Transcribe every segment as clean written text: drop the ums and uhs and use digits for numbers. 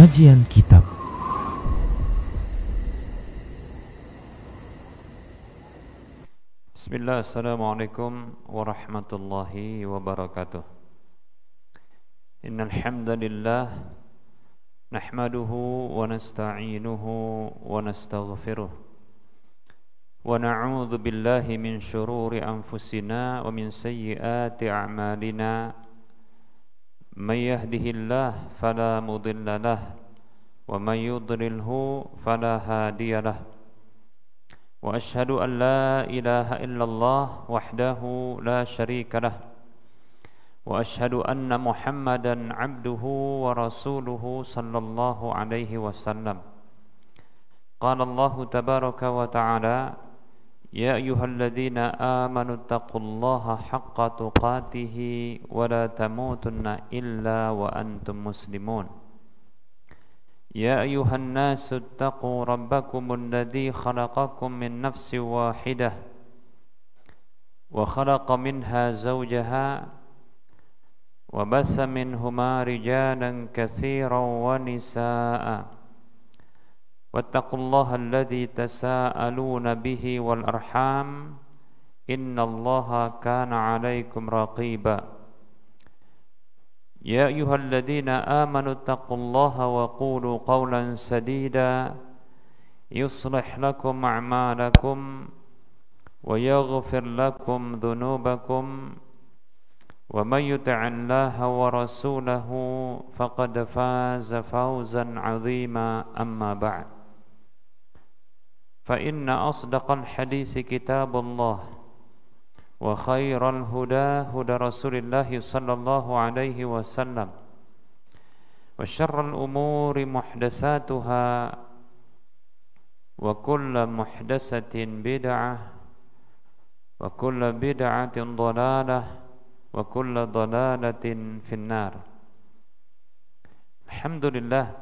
Kajian Kitab. Bismillah, assalamualaikum warahmatullahi wabarakatuh. Innal hamdalillah nahmaduhu wa nasta'inuhu wa nastaghfiruh wa na'udzu billahi min shururi anfusina wa min sayyiati a'malina. May yahdihillah fala mudilla lah wa may yudlilhu fala hadiya lah. Wa ashhadu an la ilaha illallah wahdahu la syarika lah. Wa ashhadu anna Muhammadan abduhu wa rasuluhu sallallahu alaihi wasallam. Qala Allah tabaraka wa ta'ala, ya ayyuhalladzina amanu taqullaha haqqa tuqatih wa la tamutunna illa wa antum muslimun. Ya ayyuhan nasu taqu rabbakumul ladzi khalaqakum min nafsin wahidah wa khalaqa minha zawjaha wa bassa minhuma rijalan katsiran wa nisaa'a. Wattaqullaha alladzi tasaaluna bihi wal arham innallaha kana 'alaikum raqiba. Ya ayyuhalladzina amanu taqullaha wa qulu qawlan sadida yuslih lakum a'malakum wa yaghfir lakum dhunubakum wa may yuti'illaha wa rasulahu faqad faza fawzan 'azima. Amma ba'd. Fa inna asdaqal hadisi kitabullah wa khairal huda huda Rasulillah sallallahu alaihi wasallam wa syarrul umuri muhdatsatuha wa kullu muhdatsatin bid'ah wa kullu bid'atin dhalalah wa kullu dhalalatin finnar. Alhamdulillah,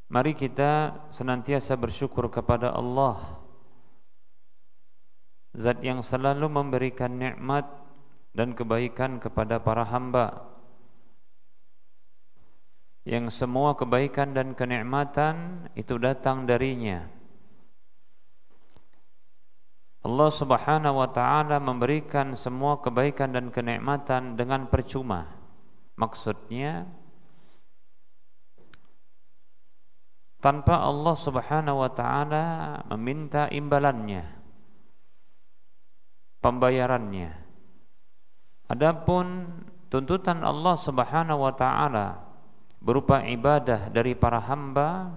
mari kita senantiasa bersyukur kepada Allah, Zat yang selalu memberikan nikmat dan kebaikan kepada para hamba, yang semua kebaikan dan kenikmatan itu datang darinya. Allah Subhanahu wa ta'ala memberikan semua kebaikan dan kenikmatan dengan percuma. Maksudnya, tanpa Allah Subhanahu wa ta'ala meminta imbalannya, pembayarannya. Adapun tuntutan Allah Subhanahu wa ta'ala berupa ibadah dari para hamba,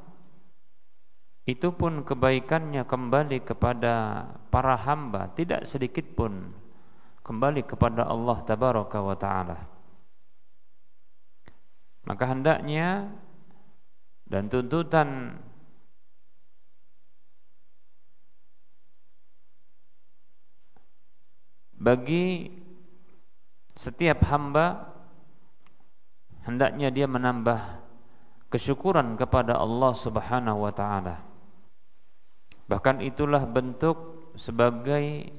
itu pun kebaikannya kembali kepada para hamba, tidak sedikit pun kembali kepada Allah Tabaraka wa ta'ala. Maka hendaknya dan tuntutan bagi setiap hamba, hendaknya dia menambah kesyukuran kepada Allah Subhanahu wa ta'ala. Bahkan itulah bentuk sebagai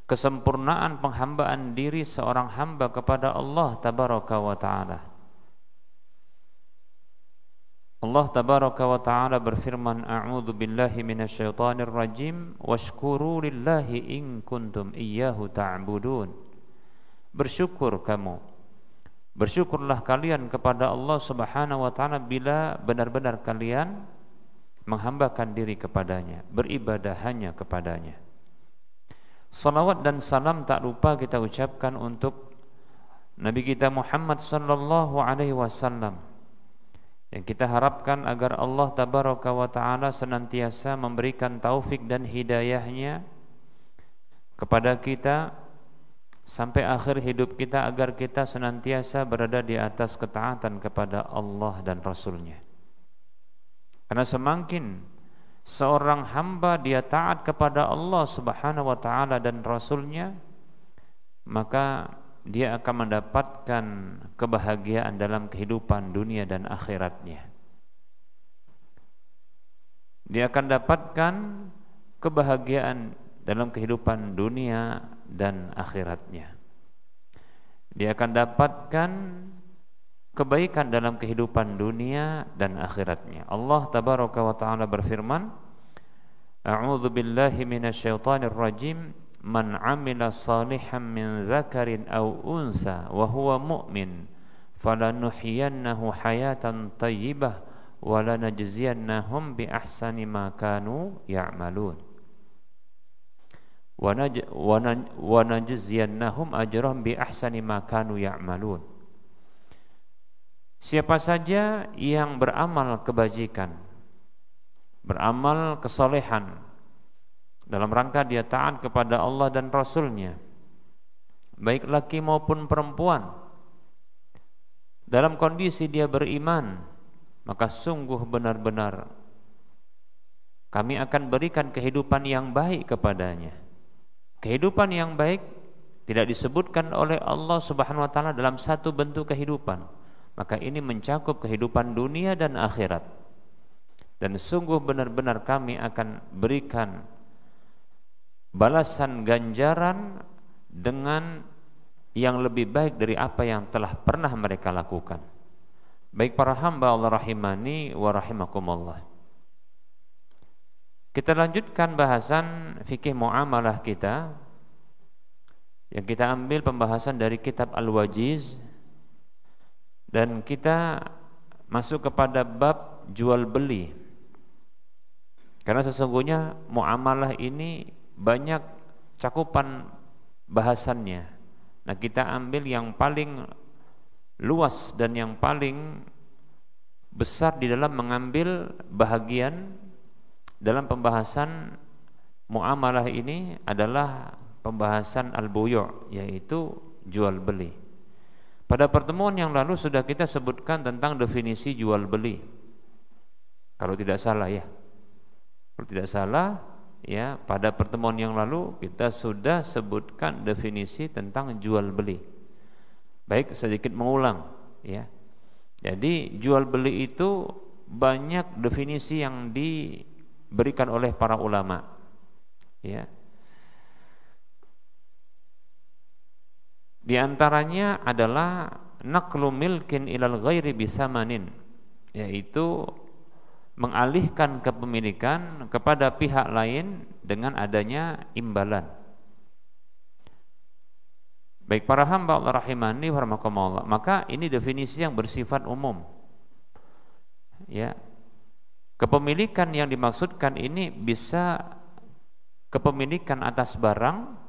kesempurnaan penghambaan diri seorang hamba kepada Allah Tabaraka wa ta'ala. Allah Tabaraka wa ta'ala berfirman, a'udzu billahi minasyaitonir rajim, washkuru lillahi in kuntum iyyahu ta'budun. Bersyukurlah kalian kepada Allah Subhanahu wa ta'ala bila benar-benar kalian menghambakan diri kepadanya, beribadah hanya kepadanya. Salawat dan salam tak lupa kita ucapkan untuk Nabi kita Muhammad sallallahu alaihi wasallam, yang kita harapkan agar Allah Tabaraka wa ta'ala senantiasa memberikan taufik dan hidayahnya kepada kita sampai akhir hidup kita, agar kita senantiasa berada di atas ketaatan kepada Allah dan Rasulnya. Karena semakin seorang hamba dia taat kepada Allah Subhanahu wa ta'ala dan Rasulnya, maka dia akan mendapatkan kebahagiaan dalam kehidupan dunia dan akhiratnya. Dia akan dapatkan kebahagiaan dalam kehidupan dunia dan akhiratnya. Dia akan dapatkan kebaikan dalam kehidupan dunia dan akhiratnya. Allah tabaraka wa taala berfirman, A'udzu billahi minasyaitonir rajim. Man 'amila salihan min dzakarin aw unsa wa huwa mu'min falanuhyiyannahu hayatan thayyibah wa lanajziyannahum bi ahsani ma kanu ya'malun wa najziyannahum ajrahum bi ahsani ma kanu ya'malun. Siapa saja yang beramal kebajikan, beramal kesolehan dalam rangka dia taat kepada Allah dan Rasul-Nya, baik laki maupun perempuan, dalam kondisi dia beriman, maka sungguh benar-benar kami akan berikan kehidupan yang baik kepadanya. Kehidupan yang baik tidak disebutkan oleh Allah Subhanahu wa taala dalam satu bentuk kehidupan, maka ini mencakup kehidupan dunia dan akhirat. Dan sungguh benar-benar kami akan berikan balasan ganjaran dengan yang lebih baik dari apa yang telah pernah mereka lakukan. Baik para hamba Allah rahimani wa rahimakumullah. Kita lanjutkan bahasan fikih muamalah kita, yang kita ambil pembahasan dari kitab Al-Wajiz, dan kita masuk kepada bab jual beli. Karena sesungguhnya muamalah ini banyak cakupan bahasannya. Nah, kita ambil yang paling luas dan yang paling besar di dalam mengambil bahagian dalam pembahasan muamalah ini adalah pembahasan al-buyu', yaitu jual beli. Pada pertemuan yang lalu sudah kita sebutkan tentang definisi jual beli. Kalau tidak salah ya. Kalau tidak salah ya, pada pertemuan yang lalu kita sudah sebutkan definisi tentang jual beli. Baik, sedikit mengulang ya. Jadi jual beli itu banyak definisi yang diberikan oleh para ulama. Ya. Di antaranya adalah naqlu milkin ilal ghairi bisamanin, yaitu mengalihkan kepemilikan kepada pihak lain dengan adanya imbalan. Baik para hamba Allah rahimani wa rahimakumullah, maka ini definisi yang bersifat umum. Ya. Kepemilikan yang dimaksudkan ini bisa kepemilikan atas barang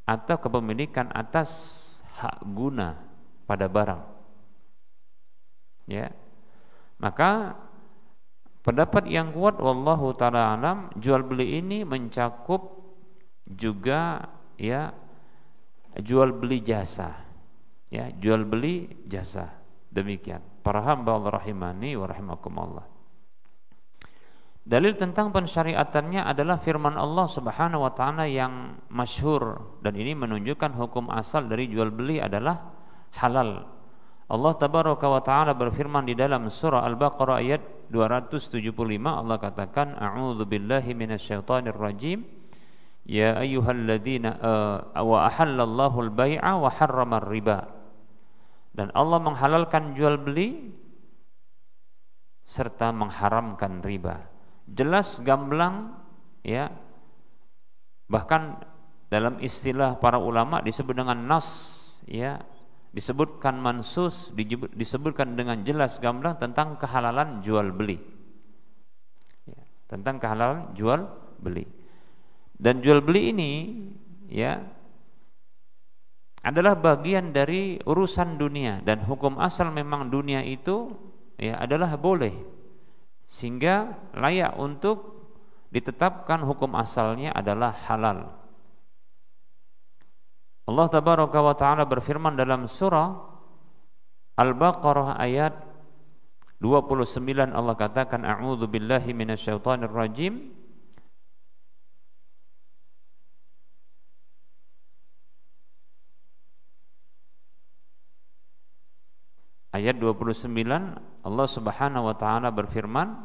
atau kepemilikan atas hak guna pada barang. Ya. Maka pendapat yang kuat wallahu taala alam, jual beli ini mencakup juga ya jual beli jasa. Ya, jual beli jasa. Demikian. Para hamba Allah rahimani wa rahimakumullah. Dalil tentang pensyariatannya adalah firman Allah Subhanahu wa taala yang masyhur, dan ini menunjukkan hukum asal dari jual beli adalah halal. Allah tabaraka wa taala berfirman di dalam surah Al-Baqarah ayat 275, Allah katakan, a'udzu billahi minasyaitonir rajim, ya ayyuhalladzina wa ahallallahu al-bai'a wa harramar riba. Dan Allah menghalalkan jual beli serta mengharamkan riba. Jelas gamblang ya. Bahkan dalam istilah para ulama disebut dengan nas ya. Disebutkan mansus, disebutkan dengan jelas gamblang tentang kehalalan jual beli ya, tentang kehalalan jual beli. Dan jual beli ini ya adalah bagian dari urusan dunia, dan hukum asal memang dunia itu ya adalah boleh, sehingga layak untuk ditetapkan hukum asalnya adalah halal. Allah tabaraka wa taala berfirman dalam surah Al-Baqarah ayat 29, Allah katakan, a'udzu billahi minasyaitonir rajim, ayat 29, Allah Subhanahu wa taala berfirman,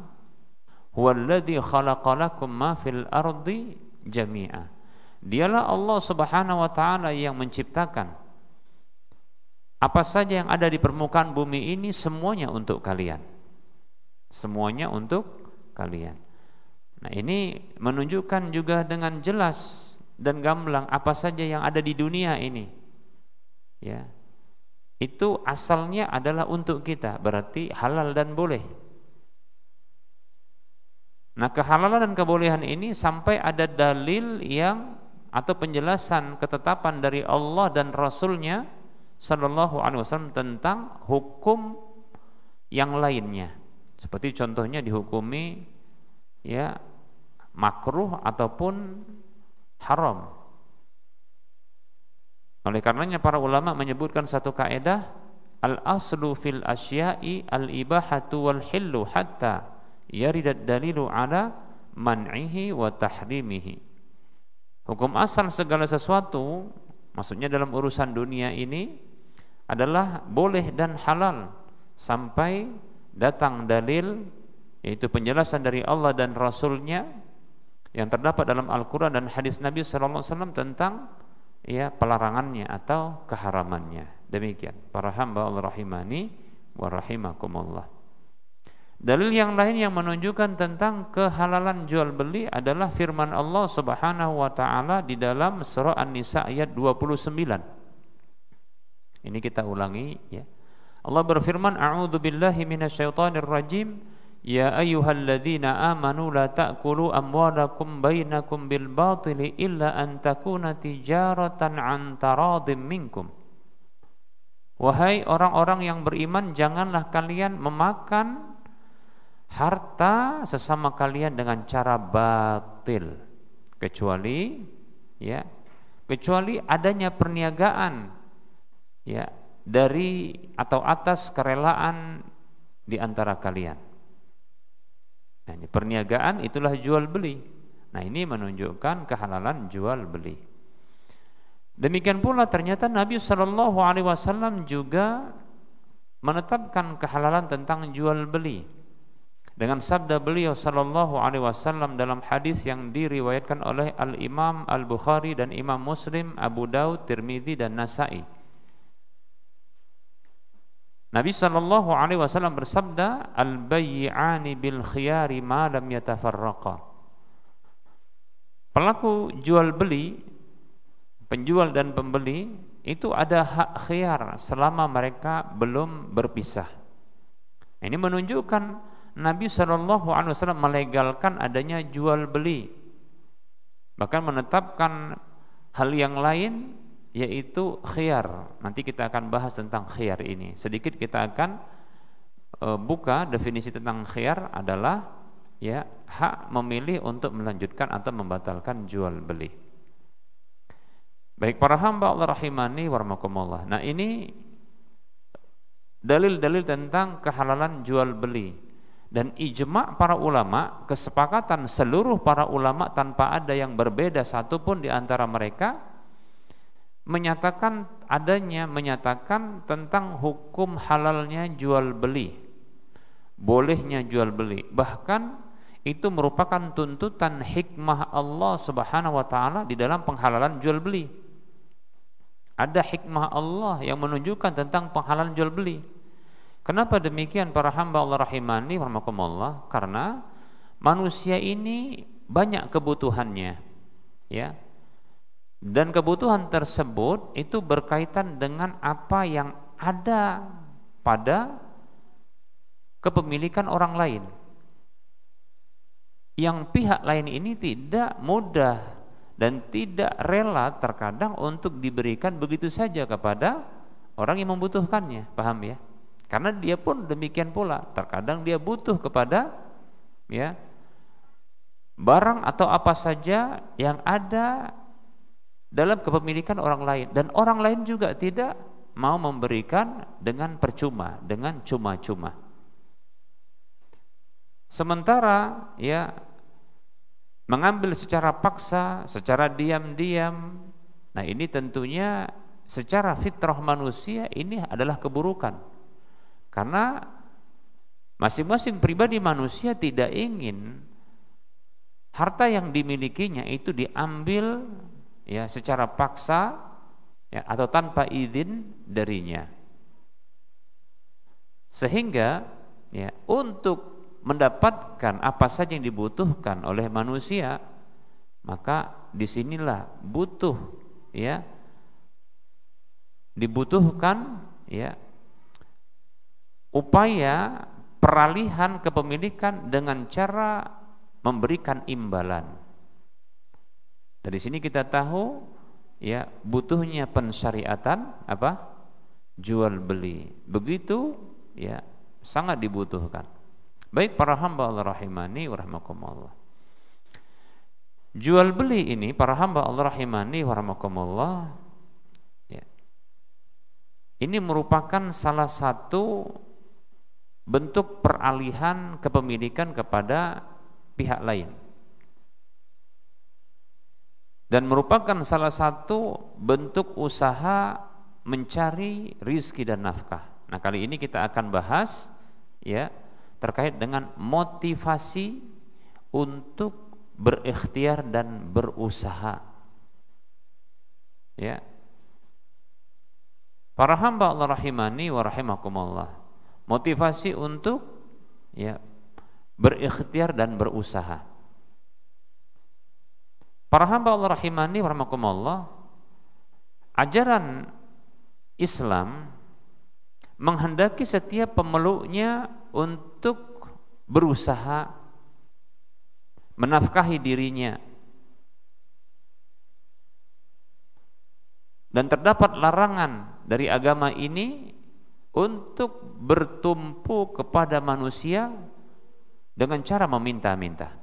huwallazi khalaqalakum ma fil ardi jami'a. Dialah Allah Subhanahu wa taala yang menciptakan Apa saja yang ada di permukaan bumi ini semuanya untuk kalian. Semuanya untuk kalian. Nah, ini menunjukkan juga dengan jelas dan gamblang apa saja yang ada di dunia ini. Ya. Itu asalnya adalah untuk kita, berarti halal dan boleh. Nah, kehalalan dan kebolehan ini sampai ada dalil yang atau penjelasan ketetapan dari Allah dan Rasulnya Sallallahu Alaihi Wasallam tentang hukum yang lainnya. Seperti contohnya dihukumi ya makruh ataupun haram. Oleh karenanya para ulama menyebutkan satu kaidah, al-aslu fil asya'i al-ibahatu wal hillu hatta yaridad dalilu ala man'ihi wa tahrimihi. Hukum asal segala sesuatu, maksudnya dalam urusan dunia ini, adalah boleh dan halal sampai datang dalil, yaitu penjelasan dari Allah dan Rasulnya yang terdapat dalam Al-Quran dan hadis Nabi SAW tentang ya pelarangannya atau keharamannya. Demikian para hamba Allah rahimani wa rahimakumullah. Dalil yang lain yang menunjukkan tentang kehalalan jual beli adalah firman Allah Subhanahu wa taala di dalam surah An-Nisa ayat 29. Ini kita ulangi ya. Allah berfirman, a'udzu billahi minasyaitonir rajim. Ya ayyuhalladzina amanu la ta'kulu amwalakum bainakum bil batili illa an takuna tijaratan an taradim minkum. Wahai orang-orang yang beriman, janganlah kalian memakan harta sesama kalian dengan cara batil, kecuali adanya perniagaan ya dari atau atas kerelaan di antara kalian. Nah, ini perniagaan itulah jual beli. Nah, ini menunjukkan kehalalan jual beli. Demikian pula ternyata Nabi Shallallahu Alaihi Wasallam juga menetapkan kehalalan tentang jual beli dengan sabda beliau Shallallahu Alaihi Wasallam dalam hadis yang diriwayatkan oleh Al Imam Al Bukhari dan Imam Muslim, Abu Daud, Tirmidzi dan Nasa'i. Nabi sallallahu alaihi wasallam bersabda, al-bay'ani bil khiyari ma lam yatafarraqa. Pelaku jual beli, penjual dan pembeli itu ada hak khiyar selama mereka belum berpisah. Ini menunjukkan Nabi sallallahu alaihi wasallam melegalkan adanya jual beli. Bahkan menetapkan hal yang lain, yaitu khiyar. Nanti kita akan bahas tentang khiyar ini. Sedikit kita akan buka definisi tentang khiyar adalah ya hak memilih untuk melanjutkan atau membatalkan jual beli. Baik para hamba Allah rahimani warahmatullah. Nah, ini dalil-dalil tentang kehalalan jual beli dan ijma' para ulama, kesepakatan seluruh para ulama tanpa ada yang berbeda satupun di antara mereka menyatakan tentang hukum halalnya jual beli, bolehnya jual beli. Bahkan itu merupakan tuntutan hikmah Allah Subhanahu wa taala di dalam penghalalan jual beli. Ada hikmah Allah yang menunjukkan tentang penghalalan jual beli. Kenapa demikian para hamba Allah rahimani warahmatullah? Karena manusia ini banyak kebutuhannya, ya. Dan kebutuhan tersebut itu berkaitan dengan apa yang ada pada kepemilikan orang lain, yang pihak lain ini tidak mudah dan tidak rela terkadang untuk diberikan begitu saja kepada orang yang membutuhkannya. Paham ya? Karena dia pun demikian pula, terkadang dia butuh kepada ya barang atau apa saja yang ada dalam kepemilikan orang lain, dan orang lain juga tidak mau memberikan dengan percuma, dengan cuma-cuma. Sementara ya mengambil secara paksa, secara diam-diam, nah ini tentunya secara fitrah manusia ini adalah keburukan. Karena masing-masing pribadi manusia tidak ingin harta yang dimilikinya itu diambil ya secara paksa ya, atau tanpa izin darinya. Sehingga ya, untuk mendapatkan apa saja yang dibutuhkan oleh manusia, maka disinilah dibutuhkan ya upaya peralihan kepemilikan dengan cara memberikan imbalan. Dari sini kita tahu ya butuhnya pensyariatan apa? Jual beli. Begitu ya sangat dibutuhkan. Baik para hamba Allah rahimani wa rahmakumullah. Jual beli ini para hamba Allah rahimani wa rahmakumullah ya. Ini merupakan salah satu bentuk peralihan kepemilikan kepada pihak lain. Dan merupakan salah satu bentuk usaha mencari rizki dan nafkah. Nah, kali ini kita akan bahas ya terkait dengan motivasi untuk berikhtiar dan berusaha. Ya. Para hamba Allah rahimani wa rahimakumullah. Motivasi untuk ya berikhtiar dan berusaha. Para hamba Allah rahimani wa rahimakumullah, ajaran Islam menghendaki setiap pemeluknya untuk berusaha menafkahi dirinya, dan terdapat larangan dari agama ini untuk bertumpu kepada manusia dengan cara meminta-minta.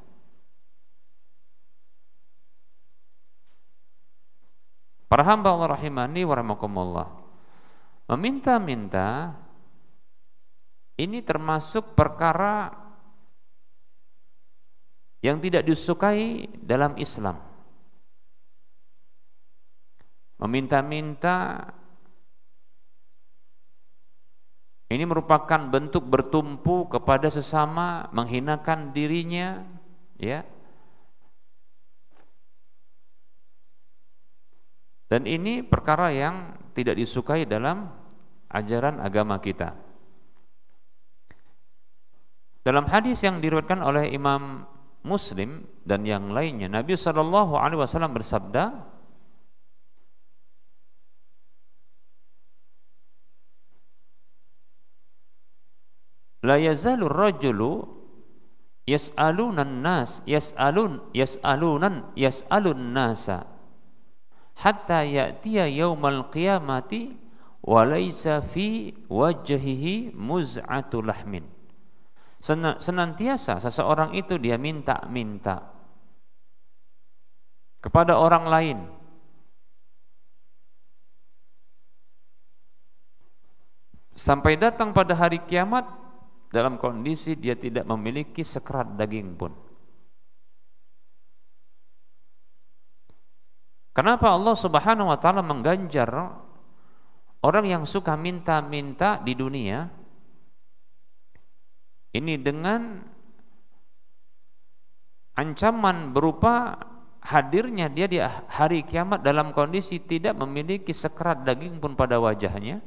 Para hamba Allah rahimani wa rahimakumullah, meminta-minta ini termasuk perkara yang tidak disukai dalam Islam. Meminta-minta ini merupakan bentuk bertumpu kepada sesama, menghinakan dirinya, ya. Dan ini perkara yang tidak disukai dalam ajaran agama kita. Dalam hadis yang diriwayatkan oleh Imam Muslim dan yang lainnya, Nabi SAW bersabda, la yazalu rajulu yas'alun nasa hatta ya'tiya yaumal qiyamati wa laisa fi wajhihi muz'atu lahmin. Senantiasa seseorang itu dia minta-minta kepada orang lain, sampai datang pada hari kiamat dalam kondisi dia tidak memiliki sekerat daging pun. Kenapa Allah Subhanahu wa taala mengganjar orang yang suka minta-minta di dunia ini dengan ancaman berupa hadirnya dia di hari kiamat dalam kondisi tidak memiliki sekerat daging pun pada wajahnya?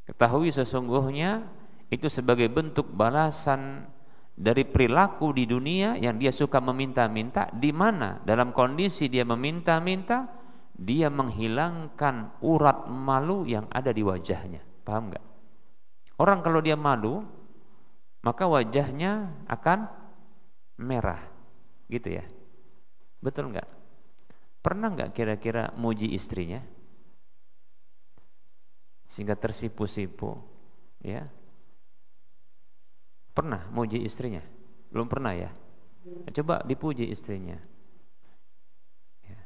Ketahui sesungguhnya itu sebagai bentuk balasan dari perilaku di dunia yang dia suka meminta-minta, di mana dalam kondisi dia meminta-minta dia menghilangkan urat malu yang ada di wajahnya. Paham enggak? Orang kalau dia malu maka wajahnya akan merah, gitu ya. Betul enggak? Pernah enggak kira-kira muji istrinya sehingga tersipu-sipu, ya? Pernah muji istrinya? Belum pernah ya? Coba dipuji istrinya, ya.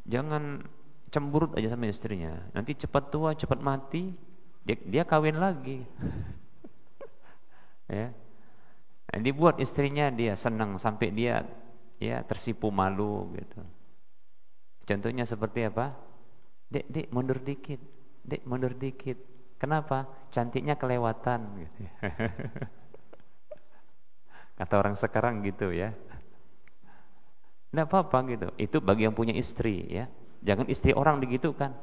Jangan cemburut aja sama istrinya. Nanti cepat tua, cepat mati, dia kawin lagi. Ya. Nah, dibuat istrinya dia senang sampai dia ya tersipu malu gitu. Contohnya seperti apa? Dek mundur dikit. Dek mundur dikit. Kenapa? Cantiknya kelewatan gitu. Kata orang sekarang gitu ya. Enggak apa-apa gitu. Itu bagi yang punya istri ya. Jangan istri orang digitukan.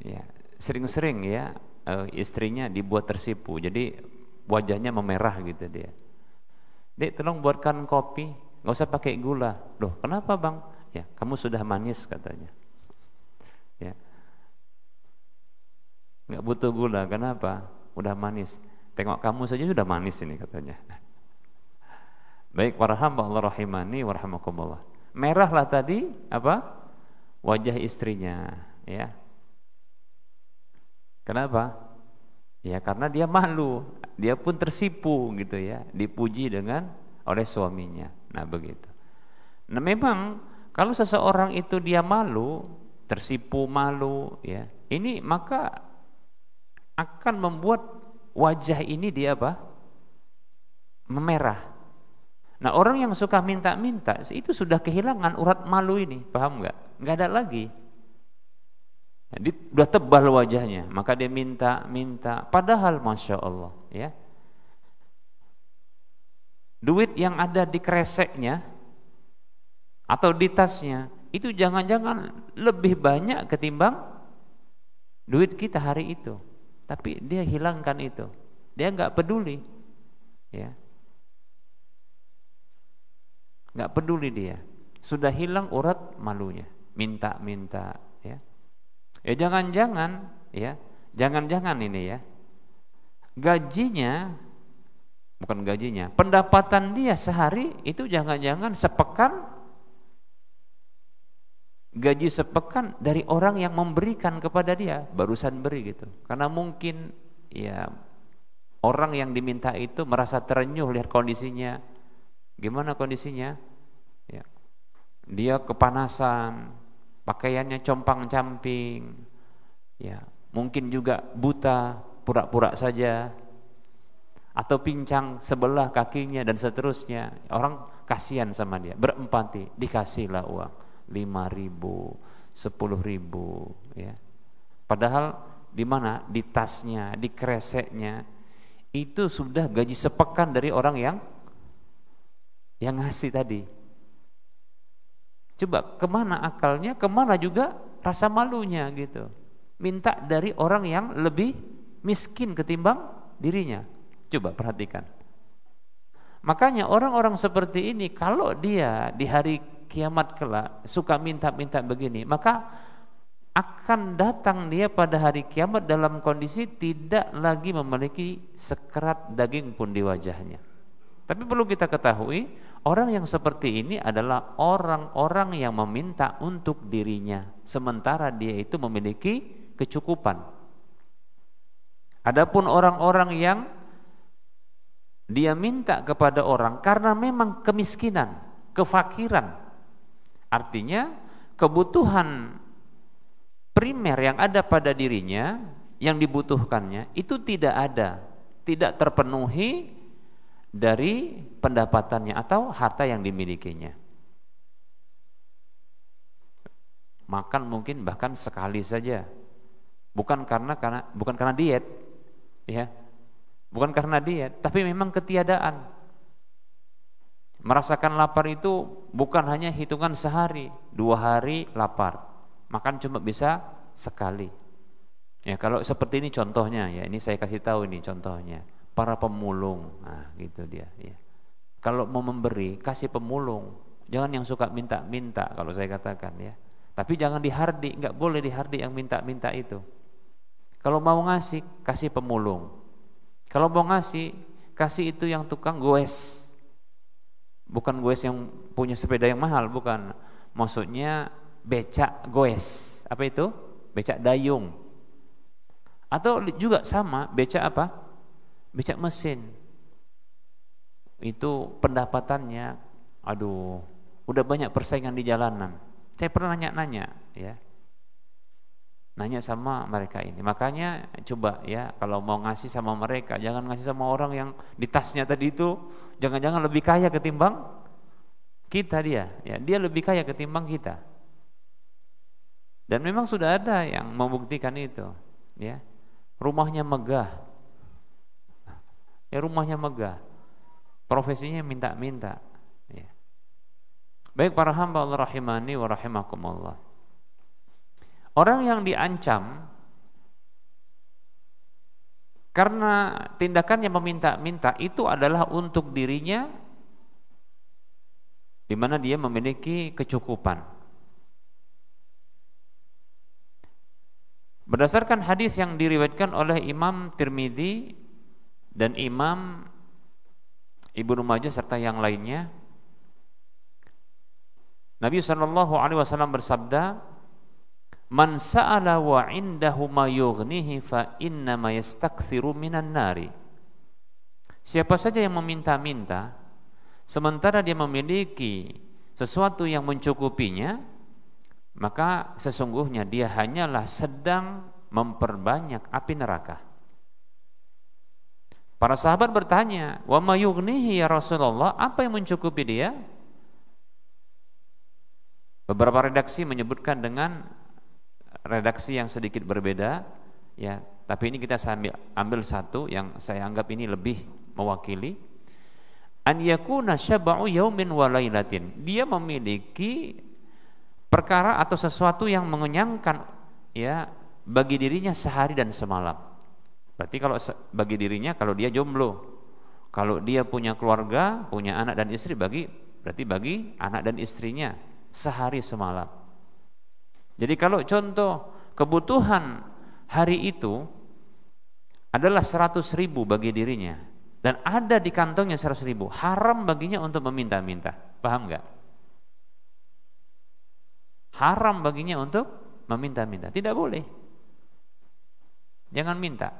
Ya, sering-sering ya istrinya dibuat tersipu. Jadi wajahnya memerah gitu dia. Dek, tolong buatkan kopi, nggak usah pakai gula. Loh, kenapa bang? Ya, kamu sudah manis katanya. Ya, nggak butuh gula. Kenapa? Udah manis. Tengok kamu saja sudah manis ini katanya. Baik para hamba Allah rahimani wa rahimakumullah. Merahlah tadi apa? Wajah istrinya, ya. Kenapa? Ya karena dia malu, dia pun tersipu gitu ya, dipuji oleh suaminya. Nah begitu. Nah memang kalau seseorang itu dia malu, tersipu malu, ya, ini maka akan membuat wajah ini dia apa? Memerah. Nah orang yang suka minta-minta itu sudah kehilangan urat malu ini, paham nggak? Nggak ada lagi. Jadi udah tebal wajahnya, maka dia minta. Padahal masya Allah, ya, duit yang ada di kreseknya atau di tasnya itu jangan-jangan lebih banyak ketimbang duit kita hari itu. Tapi dia hilangkan itu, dia nggak peduli, ya, nggak peduli dia. Sudah hilang urat malunya, minta, ya. Ya jangan-jangan ya, jangan-jangan ini ya, gajinya, bukan gajinya, pendapatan dia sehari itu jangan-jangan sepekan, gaji sepekan dari orang yang memberikan kepada dia, barusan beri gitu. Karena mungkin ya orang yang diminta itu merasa terenyuh lihat kondisinya. Gimana kondisinya? Ya, dia kepanasan, pakaiannya compang-camping, ya, mungkin juga buta, pura-pura saja, atau pincang sebelah kakinya dan seterusnya. Orang kasihan sama dia, berempati, dikasihlah uang 5.000, 10.000, ya. Padahal di mana? Di tasnya, di kreseknya itu sudah gaji sepekan dari orang yang ngasih tadi. Coba kemana akalnya, kemana juga rasa malunya gitu. Minta dari orang yang lebih miskin ketimbang dirinya. Coba perhatikan. Makanya orang-orang seperti ini kalau dia di hari kiamat kelak suka minta-minta begini, maka akan datang dia pada hari kiamat dalam kondisi tidak lagi memiliki sekerat daging pun di wajahnya. Tapi perlu kita ketahui, orang yang seperti ini adalah orang-orang yang meminta untuk dirinya, sementara dia itu memiliki kecukupan. Adapun orang-orang yang dia minta kepada orang karena memang kemiskinan, kefakiran, artinya kebutuhan primer yang ada pada dirinya, yang dibutuhkannya itu tidak ada, tidak terpenuhi dari pendapatannya atau harta yang dimilikinya. Makan mungkin bahkan sekali saja, bukan karena diet, ya, bukan karena diet, tapi memang ketiadaan. Merasakan lapar itu bukan hanya hitungan sehari, 2 hari lapar, makan cuma bisa sekali. Ya kalau seperti ini contohnya, ya ini saya kasih tahu ini contohnya. Para pemulung, nah gitu dia. Ya. Kalau mau memberi, kasih pemulung, jangan yang suka minta-minta kalau saya katakan ya. Tapi jangan dihardi, nggak boleh dihardi yang minta-minta itu. Kalau mau ngasih, kasih pemulung. Kalau mau ngasih, kasih itu yang tukang goes. Bukan goes yang punya sepeda yang mahal, bukan. Maksudnya becak goes. Apa itu? Becak dayung. Atau juga sama, becak apa? Becak mesin. Itu pendapatannya, aduh, udah banyak persaingan di jalanan. Saya pernah nanya-nanya, ya, nanya sama mereka ini. Makanya coba ya, kalau mau ngasih sama mereka, jangan ngasih sama orang yang di tasnya tadi itu, jangan-jangan lebih kaya ketimbang kita dia. Ya, dia lebih kaya ketimbang kita. Dan memang sudah ada yang membuktikan itu, ya. Rumahnya megah. Ya rumahnya megah, profesinya minta-minta. Ya. Baik para hamba Allah rahimani wa rahimakumullah. Orang yang diancam Karena tindakannya meminta-minta itu adalah untuk dirinya, di mana dia memiliki kecukupan. Berdasarkan hadis yang diriwayatkan oleh Imam Tirmidzi dan Imam Ibnu Majah serta yang lainnya, Nabi SAW bersabda, "Man sa'ala wa 'indahu ma yughnihi fa inna ma yastakthiru minan nari." Siapa saja yang meminta-minta sementara dia memiliki sesuatu yang mencukupinya, maka sesungguhnya dia hanyalah sedang memperbanyak api neraka. Para sahabat bertanya, "Wa ma yughnihi ya Rasulullah?" Apa yang mencukupi dia? Beberapa redaksi menyebutkan dengan redaksi yang sedikit berbeda, ya, tapi ini kita ambil satu yang saya anggap ini lebih mewakili. An yakuna syab'u yaumin wa lailatin. Dia memiliki perkara atau sesuatu yang mengenyangkan, ya, bagi dirinya sehari dan semalam. Berarti kalau bagi dirinya, kalau dia jomblo, kalau dia punya keluarga, punya anak dan istri, berarti bagi anak dan istrinya sehari semalam. Jadi kalau contoh kebutuhan hari itu adalah 100.000 bagi dirinya dan ada di kantongnya 100.000, haram baginya untuk meminta-minta. Paham enggak? Haram baginya untuk meminta-minta. Tidak boleh. Jangan minta.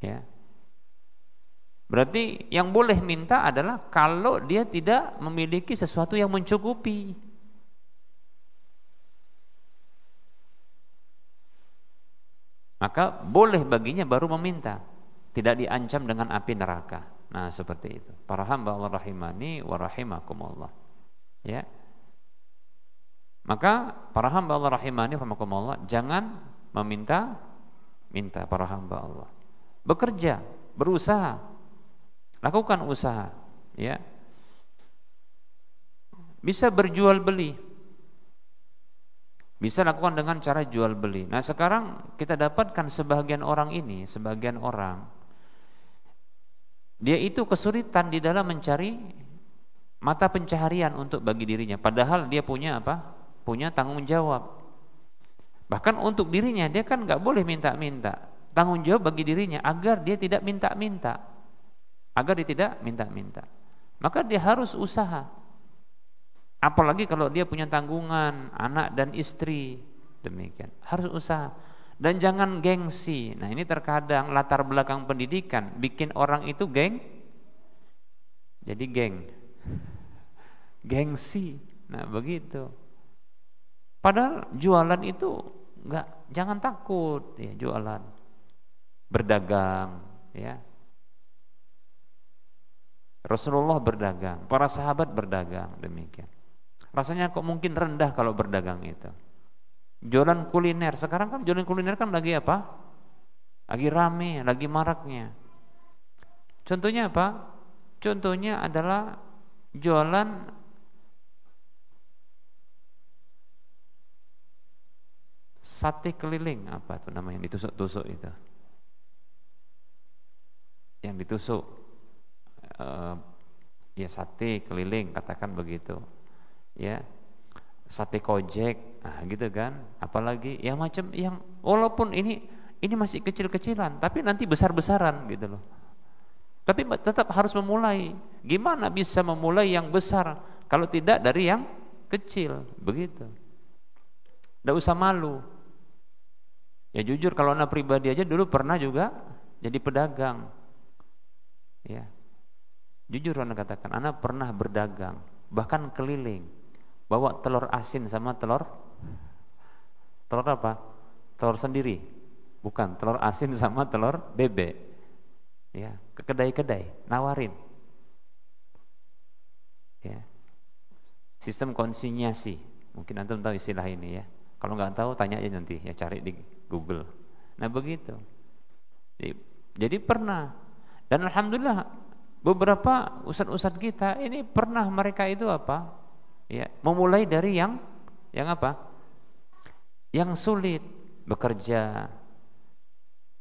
Ya. Berarti yang boleh minta adalah kalau dia tidak memiliki sesuatu yang mencukupi. Maka boleh baginya baru meminta, tidak diancam dengan api neraka. Nah, seperti itu. Para hamba Allah rahimani wa rahimakumullah. Ya. Maka para hamba Allah rahimani wa rahimakumullah, jangan meminta para hamba Allah. Bekerja, berusaha, lakukan usaha, ya. Bisa berjual beli, bisa lakukan dengan cara jual beli. Nah, sekarang kita dapatkan sebagian orang dia itu kesulitan di dalam mencari mata pencaharian untuk bagi dirinya, padahal dia punya apa? Punya tanggung jawab. Bahkan untuk dirinya dia kan nggak boleh minta-minta. Tanggung jawab bagi dirinya agar dia tidak minta-minta. Maka dia harus usaha. Apalagi kalau dia punya tanggungan anak dan istri, demikian. Harus usaha. Dan jangan gengsi. Nah, ini terkadang latar belakang pendidikan bikin orang itu jadi gengsi. Nah, begitu. Padahal jualan itu jangan takut, ya, jualan. Berdagang, ya. Rasulullah berdagang, para sahabat berdagang, demikian. Rasanya kok mungkin rendah kalau berdagang itu. Jualan kuliner, sekarang kan jualan kuliner kan lagi apa? Lagi rame, lagi maraknya. Contohnya apa? Contohnya adalah jualan sate keliling, apa tuh namanya, ditusuk-tusuk itu. Yang ditusuk, ya, sate keliling, katakan begitu, ya, sate kojek, nah gitu kan. Apalagi yang macam yang walaupun ini masih kecil-kecilan, tapi nanti besar-besaran gitu loh. Tapi tetap harus memulai. Gimana bisa memulai yang besar kalau tidak dari yang kecil, begitu. Tidak usah malu. Ya jujur, kalau anak pribadi aja dulu pernah juga jadi pedagang. Ya, jujur anak katakan, anak pernah berdagang, bahkan keliling, bawa telur asin sama telur apa? Telur sendiri, bukan telur asin sama telur bebek, ya, ke kedai-kedai, nawarin, ya, sistem konsinyasi, mungkin antum tahu istilah ini, ya. Kalau nggak tahu tanya aja nanti, ya, cari di Google. Nah, begitu. Jadi pernah. Dan alhamdulillah beberapa ustadz-ustadz kita ini pernah mereka itu apa? Ya, memulai dari yang apa? Yang sulit, bekerja,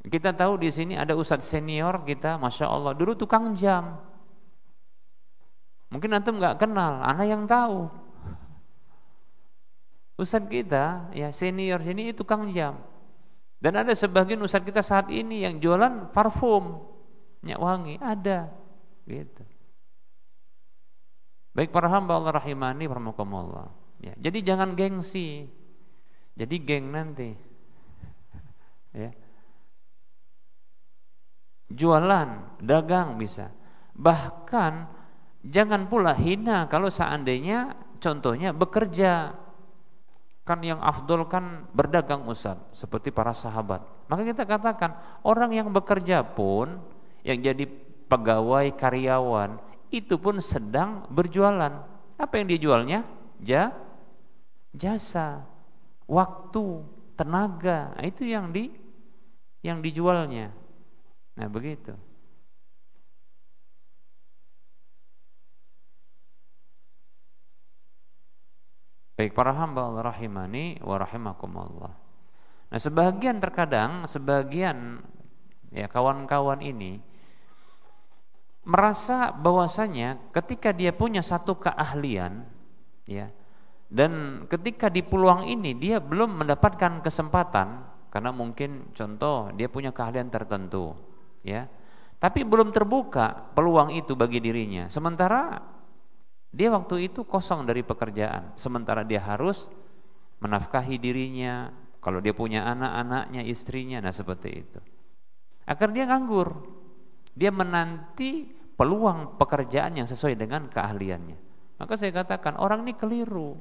Kita tahu di sini ada ustadz senior kita, masya Allah, dulu tukang jam. Mungkin antum nggak kenal, ana yang tahu. Ustadz kita, ya senior sini itu tukang jam. Dan ada sebagian ustadz kita saat ini yang jualan parfum, minyak wangi, ada, gitu. Baik para hamba Allah rahimani warahmatullah. Ya, jadi jangan gengsi, jadi geng nanti. Ya. Jualan, dagang bisa. Bahkan jangan pula hina kalau seandainya contohnya bekerja. Kan yang afdol kan berdagang Ustaz, seperti para sahabat. Maka kita katakan orang yang bekerja pun, yang jadi pegawai karyawan, itu pun sedang berjualan. Apa yang dijualnya? Jasa, waktu, tenaga. Nah, itu yang dijualnya. Nah, begitu. Baik para hamba Allah rahimani wa rahimakumullah. Nah, sebagian ya kawan-kawan ini merasa bahwasanya ketika dia punya satu keahlian, ya, dan ketika di peluang ini dia belum mendapatkan kesempatan karena mungkin contoh dia punya keahlian tertentu, ya, tapi belum terbuka peluang itu bagi dirinya. Sementara dia waktu itu kosong dari pekerjaan, sementara dia harus menafkahi dirinya, kalau dia punya anak-anaknya, istrinya, nah seperti itu. Akhirnya dia nganggur, dia menanti peluang pekerjaan yang sesuai dengan keahliannya. Maka saya katakan orang ini keliru.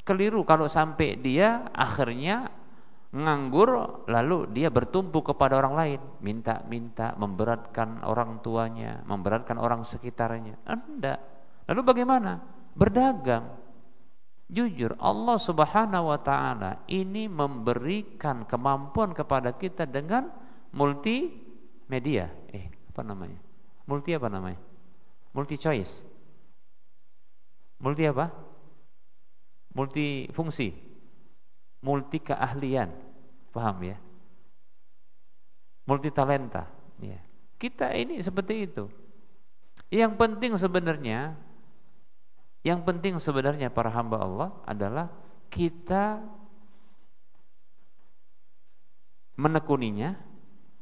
Keliru kalau sampai dia akhirnya nganggur lalu dia bertumpu kepada orang lain, minta-minta, memberatkan orang tuanya, memberatkan orang sekitarnya. Enggak. Lalu bagaimana? Berdagang. Jujur, Allah Subhanahu wa taala ini memberikan kemampuan kepada kita dengan multimedia. Multi choice. Multi apa? Multifungsi. Multi keahlian. Paham ya? Multi talenta, ya. Kita ini seperti itu. Yang penting sebenarnya para hamba Allah adalah kita menekuninya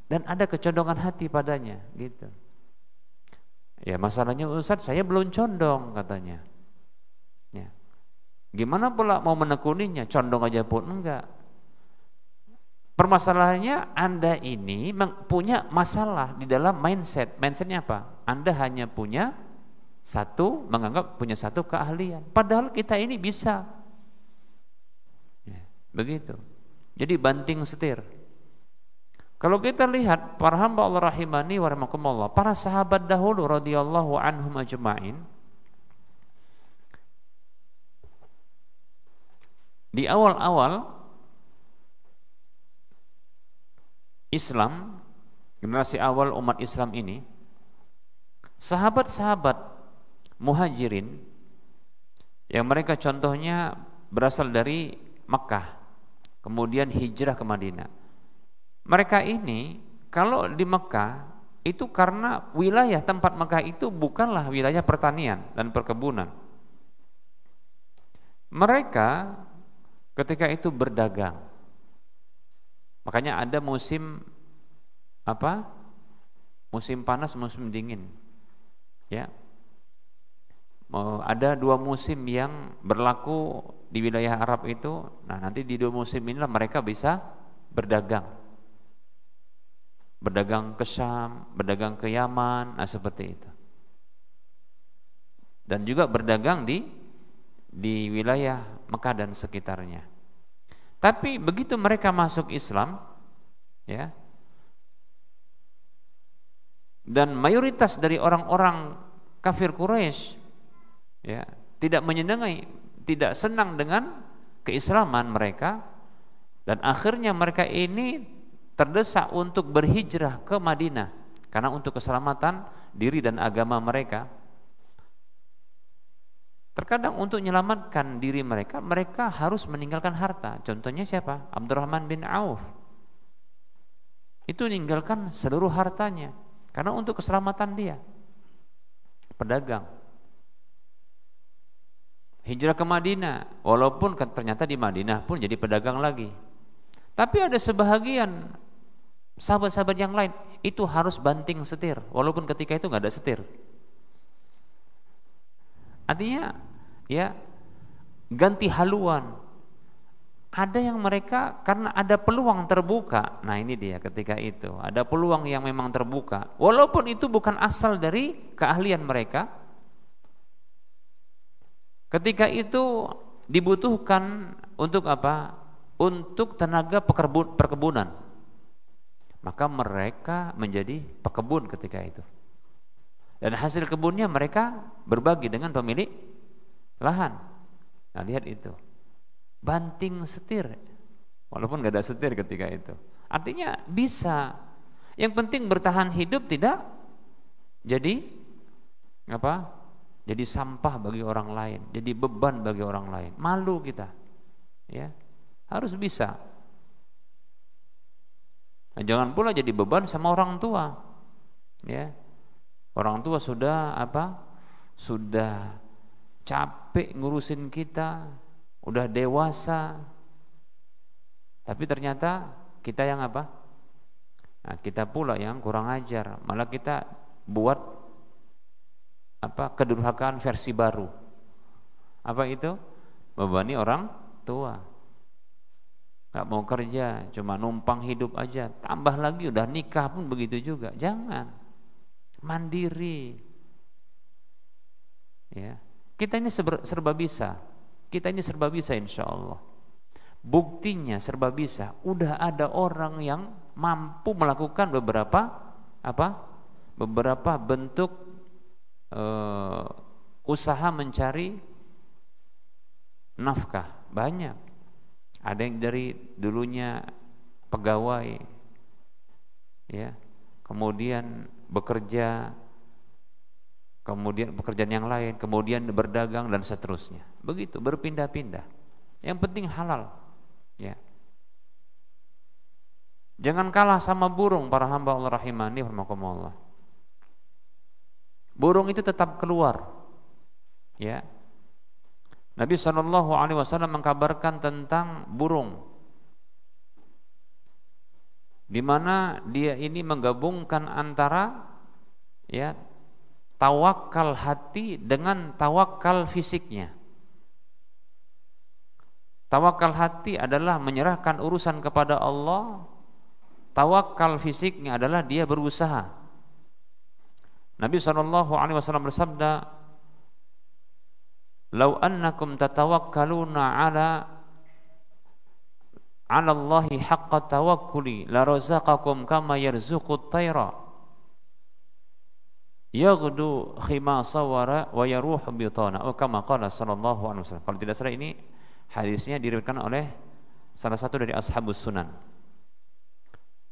dan ada kecondongan hati padanya, gitu. Ya, masalahnya Ustaz, saya belum condong katanya. Ya. Gimana pula mau menekuninya? Condong aja pun enggak. Permasalahannya Anda ini punya masalah di dalam mindset. Mindsetnya apa? Anda hanya menganggap punya satu keahlian. Padahal kita ini bisa. Ya, begitu. Jadi banting setir. Kalau kita lihat para hamba Allah rahimani wa rahimakumullah, para sahabat dahulu radhiyallahu anhum ajma'in, di awal-awal Islam, generasi awal umat Islam ini, sahabat-sahabat muhajirin yang mereka contohnya berasal dari Makkah, kemudian hijrah ke Madinah. Mereka ini kalau di Makkah itu karena wilayah tempat Makkah itu bukanlah wilayah pertanian dan perkebunan. Mereka ketika itu berdagang. Makanya ada musim musim panas, musim dingin. Ya. Ada dua musim yang berlaku di wilayah Arab itu. Nah, nanti di dua musim inilah mereka bisa berdagang. Berdagang ke Syam, berdagang ke Yaman, nah seperti itu. Dan juga berdagang di wilayah Mekah dan sekitarnya. Tapi begitu mereka masuk Islam, ya, dan mayoritas dari orang-orang kafir Quraisy, ya, tidak senang dengan keislaman mereka, dan akhirnya mereka ini terdesak untuk berhijrah ke Madinah karena untuk keselamatan diri dan agama mereka. Terkadang untuk menyelamatkan diri mereka, mereka harus meninggalkan harta. Contohnya siapa? Abdurrahman bin Auf. Itu meninggalkan seluruh hartanya karena untuk keselamatan dia. Pedagang. Hijrah ke Madinah, walaupun ternyata di Madinah pun jadi pedagang lagi. Tapi ada sebahagian sahabat-sahabat yang lain itu harus banting setir, walaupun ketika itu nggak ada setir. Artinya ya ganti haluan. Ada yang mereka karena ada peluang terbuka. Nah ini dia ketika itu ada peluang yang memang terbuka, walaupun itu bukan asal dari keahlian mereka. Ketika itu dibutuhkan untuk apa? Untuk tenaga perkebunan. Maka mereka menjadi pekebun ketika itu. Dan hasil kebunnya mereka berbagi dengan pemilik lahan. Nah lihat itu, banting setir, walaupun nggak ada setir ketika itu. Artinya bisa. Yang penting bertahan hidup, tidak jadi apa? Jadi sampah bagi orang lain, jadi beban bagi orang lain. Malu kita, ya harus bisa. Nah, jangan pula jadi beban sama orang tua, ya. Orang tua sudah apa? Sudah capek ngurusin kita, udah dewasa, tapi ternyata kita yang apa? Nah, kita pula yang kurang ajar, malah kita buat apa? Kedurhakaan versi baru. Apa itu? Membebani orang tua. Gak mau kerja, cuma numpang hidup aja. Tambah lagi udah nikah pun begitu juga. Jangan. Mandiri. Ya. Kita ini serba bisa. Kita ini serba bisa insya Allah. Buktinya serba bisa. Udah ada orang yang mampu melakukan beberapa bentuk usaha mencari nafkah. Banyak. Ada yang dari dulunya pegawai, ya, kemudian bekerja, kemudian pekerjaan yang lain, kemudian berdagang dan seterusnya. Begitu berpindah-pindah. Yang penting halal, ya. Jangan kalah sama burung para hamba Allah rahimani rahimakumullah. Burung itu tetap keluar, ya. Nabi SAW mengkabarkan tentang burung, di mana dia ini menggabungkan antara ya tawakal hati dengan tawakal fisiknya. Tawakal hati adalah menyerahkan urusan kepada Allah. Tawakal fisiknya adalah dia berusaha. Nabi SAW bersabda, "Lau annakum tatawakkaluna ala Allahi haqqa tawakkuli la razaqakum kama yarzuqut tayra yaghdu khimasa wa yaruhu bitana." Oh, kama qala sallallahu alaihi wasallam. Kalau tidak salah ini hadisnya diriwayatkan oleh salah satu dari ashabus sunan.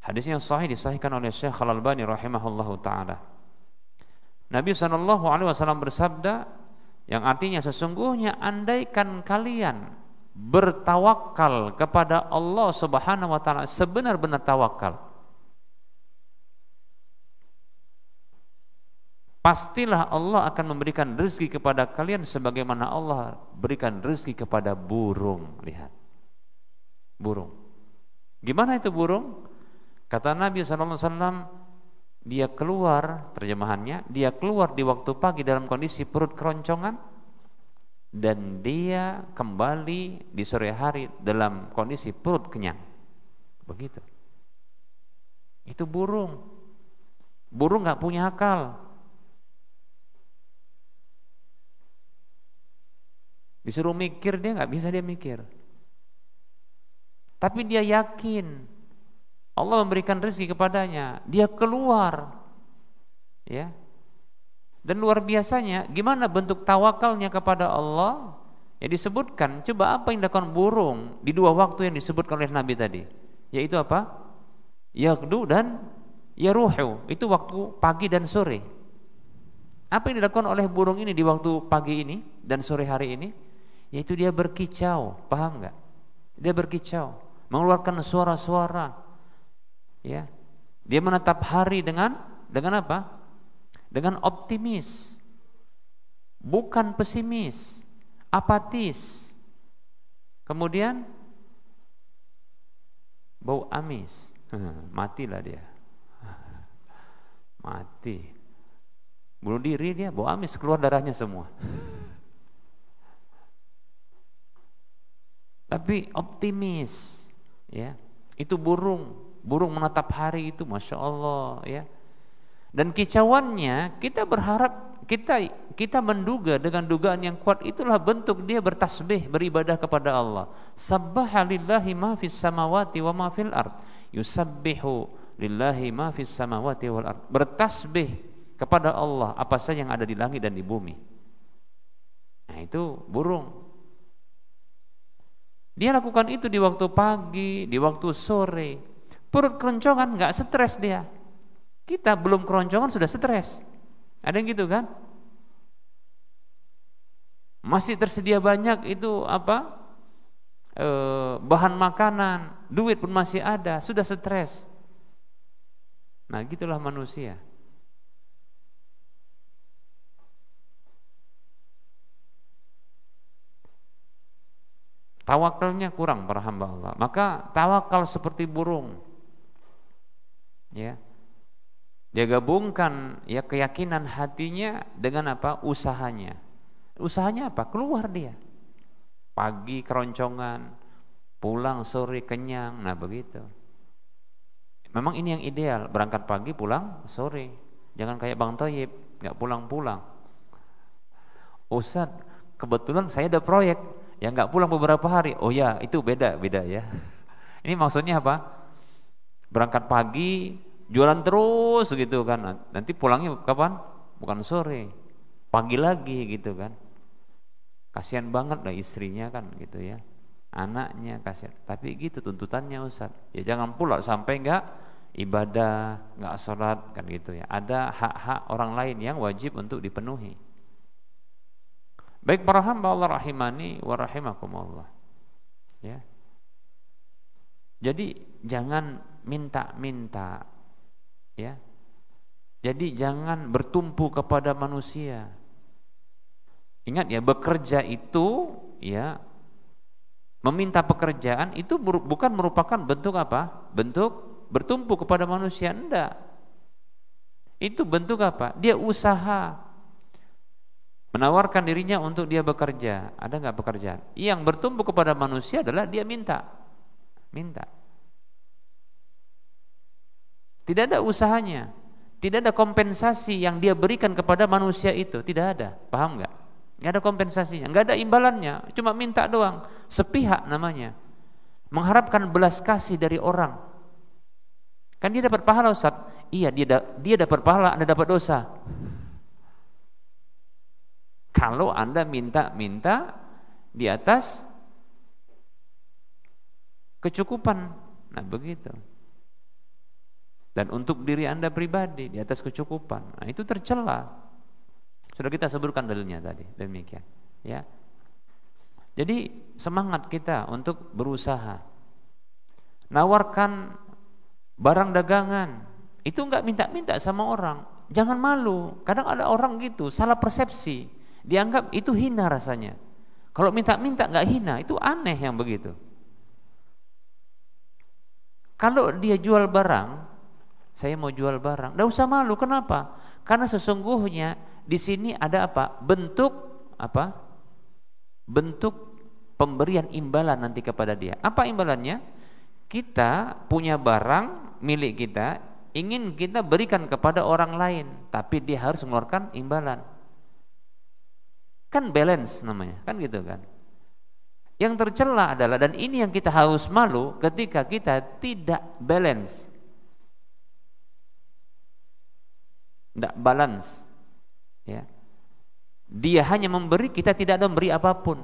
Hadisnya sahih, disahihkan oleh Syekh Al-Albani rahimahullahu taala. Nabi sallallahu alaihi wasallam bersabda, yang artinya sesungguhnya andaikan kalian bertawakal kepada Allah Subhanahu wa taala sebenar-benar tawakal, pastilah Allah akan memberikan rezeki kepada kalian sebagaimana Allah berikan rezeki kepada burung. Lihat, burung. Gimana itu burung? Kata Nabi SAW, dia keluar, terjemahannya, dia keluar di waktu pagi dalam kondisi perut keroncongan, dan dia kembali di sore hari dalam kondisi perut kenyang. Begitu. Itu burung. Burung gak punya akal. Disuruh mikir, dia gak bisa dia mikir. Tapi dia yakin Allah memberikan rezeki kepadanya, dia keluar, ya. Dan luar biasanya, gimana bentuk tawakalnya kepada Allah? Ya disebutkan. Coba apa yang dilakukan burung di dua waktu yang disebutkan oleh Nabi tadi, yaitu apa? Yaghdu dan yaruhu. Itu waktu pagi dan sore. Apa yang dilakukan oleh burung ini di waktu pagi ini dan sore hari ini? Yaitu dia berkicau, paham nggak? Dia berkicau, mengeluarkan suara-suara, ya. Dia menatap hari dengan apa? Dengan optimis, bukan pesimis, apatis. Kemudian bau amis, matilah dia, mati. Bunuh diri dia, bau amis, keluar darahnya semua. Tapi optimis, ya. Itu burung menatap hari itu, masya Allah, ya. Dan kicauannya kita berharap, kita menduga dengan dugaan yang kuat, itulah bentuk dia bertasbih, beribadah kepada Allah. Sabbaha lillahi ma fis samawati wa ma fil ard. Yusabbihu lillahi ma fis samawati wal ard. Bertasbih kepada Allah apa saja yang ada di langit dan di bumi. Nah, itu burung. Dia lakukan itu di waktu pagi, di waktu sore. Perut keroncongan, nggak stres dia. Kita belum keroncongan sudah stres. Ada yang gitu kan? Masih tersedia banyak itu bahan makanan, duit pun masih ada, sudah stres. Nah, gitulah manusia. Tawakalnya kurang para hamba Allah. Maka tawakal seperti burung. Ya. Dia gabungkan ya keyakinan hatinya dengan apa? Usahanya. Usahanya apa? Keluar dia. Pagi keroncongan, pulang sore kenyang. Nah, begitu. Memang ini yang ideal, berangkat pagi pulang sore. Jangan kayak Bang Thoyib, enggak pulang-pulang. Ustaz, kebetulan saya ada proyek yang nggak pulang beberapa hari. Oh ya, itu beda ya. Ini maksudnya apa? Berangkat pagi, jualan terus gitu kan. Nanti pulangnya kapan? Bukan sore, pagi lagi gitu kan. Kasihan banget lah istrinya kan gitu ya. Anaknya kasihan. Tapi gitu tuntutannya Ustaz. Ya jangan pula sampai nggak ibadah, nggak sholat kan gitu ya. Ada hak-hak orang lain yang wajib untuk dipenuhi. Baik para hamba Allah rahimani wa rahimakumullah. Ya. Jadi jangan minta-minta. Ya. Jadi jangan bertumpu kepada manusia. Ingat ya, bekerja itu ya, meminta pekerjaan itu bukan merupakan bentuk apa? Bentuk bertumpu kepada manusia, enggak. Itu bentuk apa? Dia usaha menawarkan dirinya untuk dia bekerja. Ada nggak pekerjaan? Yang bertumpu kepada manusia adalah dia minta. Tidak ada usahanya, tidak ada kompensasi yang dia berikan kepada manusia itu, tidak ada. Paham nggak? Nggak ada kompensasinya, nggak ada imbalannya, cuma minta doang. Sepihak namanya. Mengharapkan belas kasih dari orang. Kan dia dapat pahala Ustaz. Iya, dia dapat pahala, Anda dapat dosa. Kalau Anda minta di atas kecukupan. Nah, begitu. Dan untuk diri Anda pribadi di atas kecukupan. Nah, itu tercela. Sudah kita sebutkan dalilnya tadi, demikian, ya. Jadi semangat kita untuk berusaha. Nawarkan barang dagangan. Itu enggak minta-minta sama orang. Jangan malu. Kadang ada orang gitu, salah persepsi. Dianggap itu hina rasanya. Kalau minta-minta nggak hina, itu aneh yang begitu. Kalau dia jual barang, saya mau jual barang, nggak usah malu. Kenapa? Karena sesungguhnya di sini ada apa? Bentuk pemberian imbalan nanti kepada dia. Apa imbalannya? Kita punya barang milik kita, ingin kita berikan kepada orang lain, tapi dia harus mengeluarkan imbalan. Kan balance namanya, kan gitu kan. Yang tercela adalah, dan ini yang kita harus malu ketika kita tidak balance, tidak balance, ya. Dia hanya memberi, kita tidak ada memberi apapun,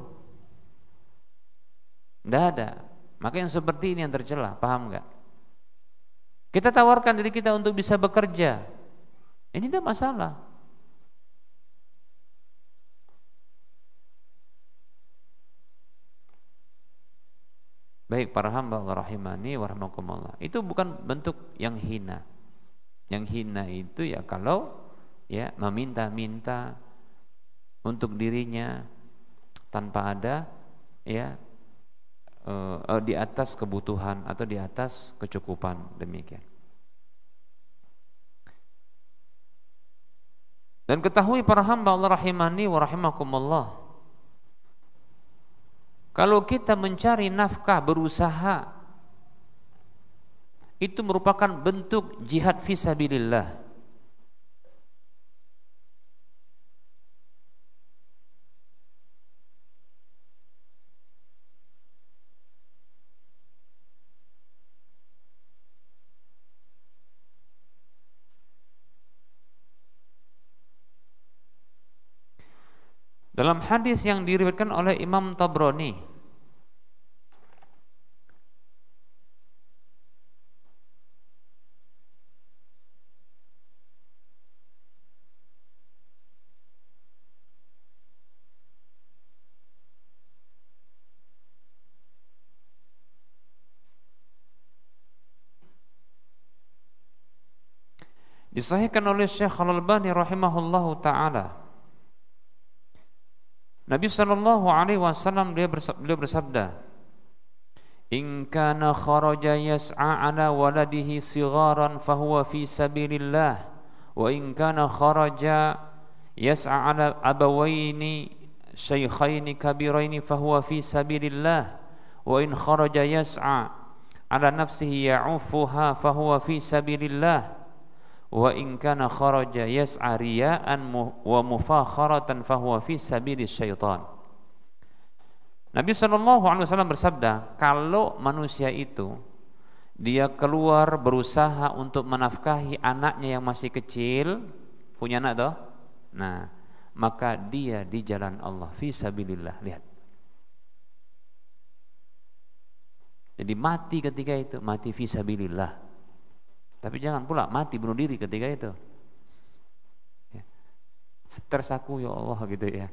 tidak ada. Maka yang seperti ini yang tercela, paham nggak? Kita tawarkan diri kita untuk bisa bekerja, ini tidak masalah. Baik para hamba Allah rahimani wa rahimakumullah. Itu bukan bentuk yang hina. Yang hina itu ya kalau ya meminta-minta untuk dirinya tanpa ada ya di atas kebutuhan atau di atas kecukupan, demikian. Dan ketahui para hamba Allah rahimani wa rahimakumullah, kalau kita mencari nafkah, berusaha, itu merupakan bentuk jihad fisabilillah. Dalam hadis yang diriwayatkan oleh Imam Tabrani, disahihkan oleh Syekh Al-Albani rahimahullahu taala, Nabi sallallahu alaihi wasallam beliau bersabda, "In kana kharaja yas'a ala waladihi sigharan fahuwa fi sabilillah, wa in kana kharaja yas'a ala abawaini shaykhaini kabiraini fahuwa fi sabilillah, wa in kharaja yas'a ala nafsihi ya'ufuha fahuwa fi sabilillah, wa in kana kharaja yas'a riya'an wa mufakharatan fahuwa fi sabilis syaitan." Nabi SAW bersabda, kalau manusia itu dia keluar berusaha untuk menafkahi anaknya yang masih kecil, punya anak toh? Nah, maka dia di jalan Allah fi sabilillah. Lihat. Jadi mati ketika itu, mati fi sabilillah. Tapi jangan pula mati bunuh diri ketika itu. Ya. Stres aku ya Allah gitu ya.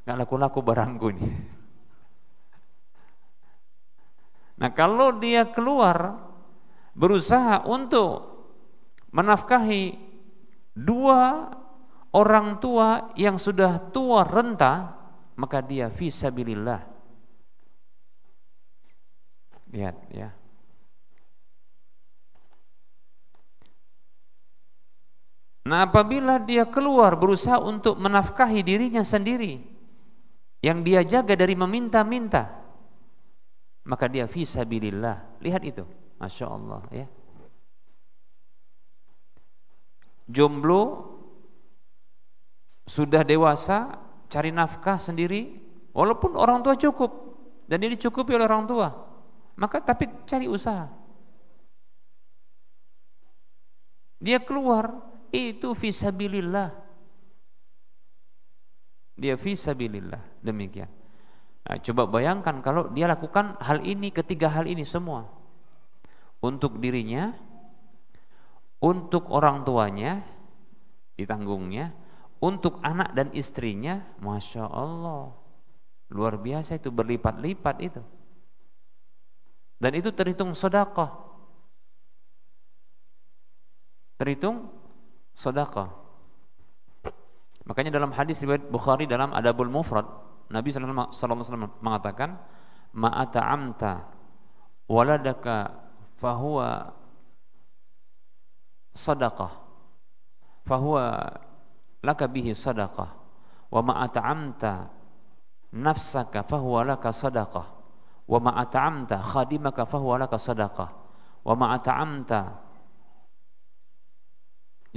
Gak laku-laku barangku nih. Nah kalau dia keluar berusaha untuk menafkahi dua orang tua yang sudah tua renta, maka dia fi sabilillah. Lihat ya. Nah apabila dia keluar berusaha untuk menafkahi dirinya sendiri yang dia jaga dari meminta-minta, maka dia fi sabilillah. Lihat itu, Masya Allah ya. Jomblo sudah dewasa cari nafkah sendiri, walaupun orang tua cukup dan ini dicukupi oleh orang tua, maka tapi cari usaha. Dia keluar, itu fisabilillah. Dia fisabilillah, demikian. Nah, coba bayangkan kalau dia lakukan hal ini, ketiga hal ini semua, untuk dirinya, untuk orang tuanya ditanggungnya, untuk anak dan istrinya, Masya Allah, luar biasa itu, berlipat-lipat itu. Dan itu terhitung sedekah, terhitung sedekah. Makanya dalam hadis riwayat Bukhari dalam Adabul Mufrad, Nabi sallallahu alaihi wasallam mengatakan, "Ma'ata'amta waladaka fahuwa sadaqah, fahuwa laka bihi sadaqah, wa ma'ata'amta nafsaka fahuwa laka sadaqah, wa ma'ata'amta khadimaka fahuwa laka sadaqah, wa ma'ata'amta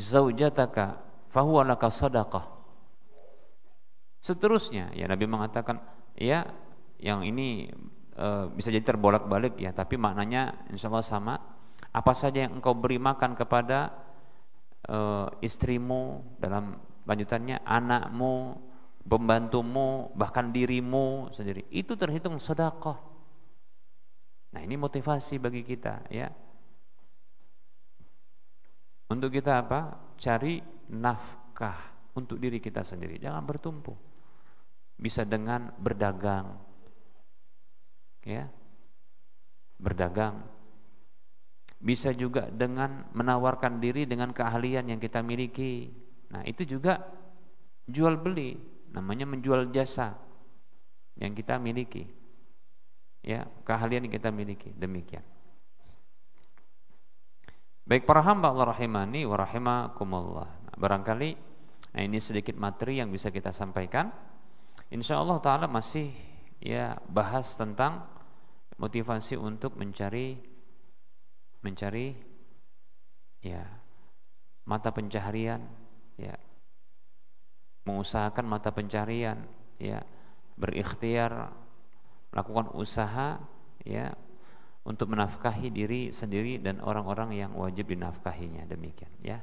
zaujataka fahuwa laka sadaqah." Seterusnya ya, Nabi mengatakan ya, yang ini bisa jadi terbolak-balik ya, tapi maknanya insyaallah sama. Apa saja yang engkau beri makan kepada istrimu, dalam lanjutannya anakmu, pembantumu, bahkan dirimu sendiri, itu terhitung sedekah. Nah ini motivasi bagi kita ya, untuk kita apa? Cari nafkah untuk diri kita sendiri, jangan bertumpu. Bisa dengan berdagang ya, berdagang. Bisa juga dengan menawarkan diri dengan keahlian yang kita miliki. Nah, itu juga jual beli, namanya menjual jasa yang kita miliki. Ya, keahlian yang kita miliki, demikian. Baik para hamba Allah rahimani wa rahimakumullah. Nah, barangkali ini sedikit materi yang bisa kita sampaikan. Insyaallah taala masih ya bahas tentang motivasi untuk mencari ya mata pencaharian, ya mengusahakan mata pencaharian, ya berikhtiar melakukan usaha ya untuk menafkahi diri sendiri dan orang-orang yang wajib dinafkahinya, demikian ya.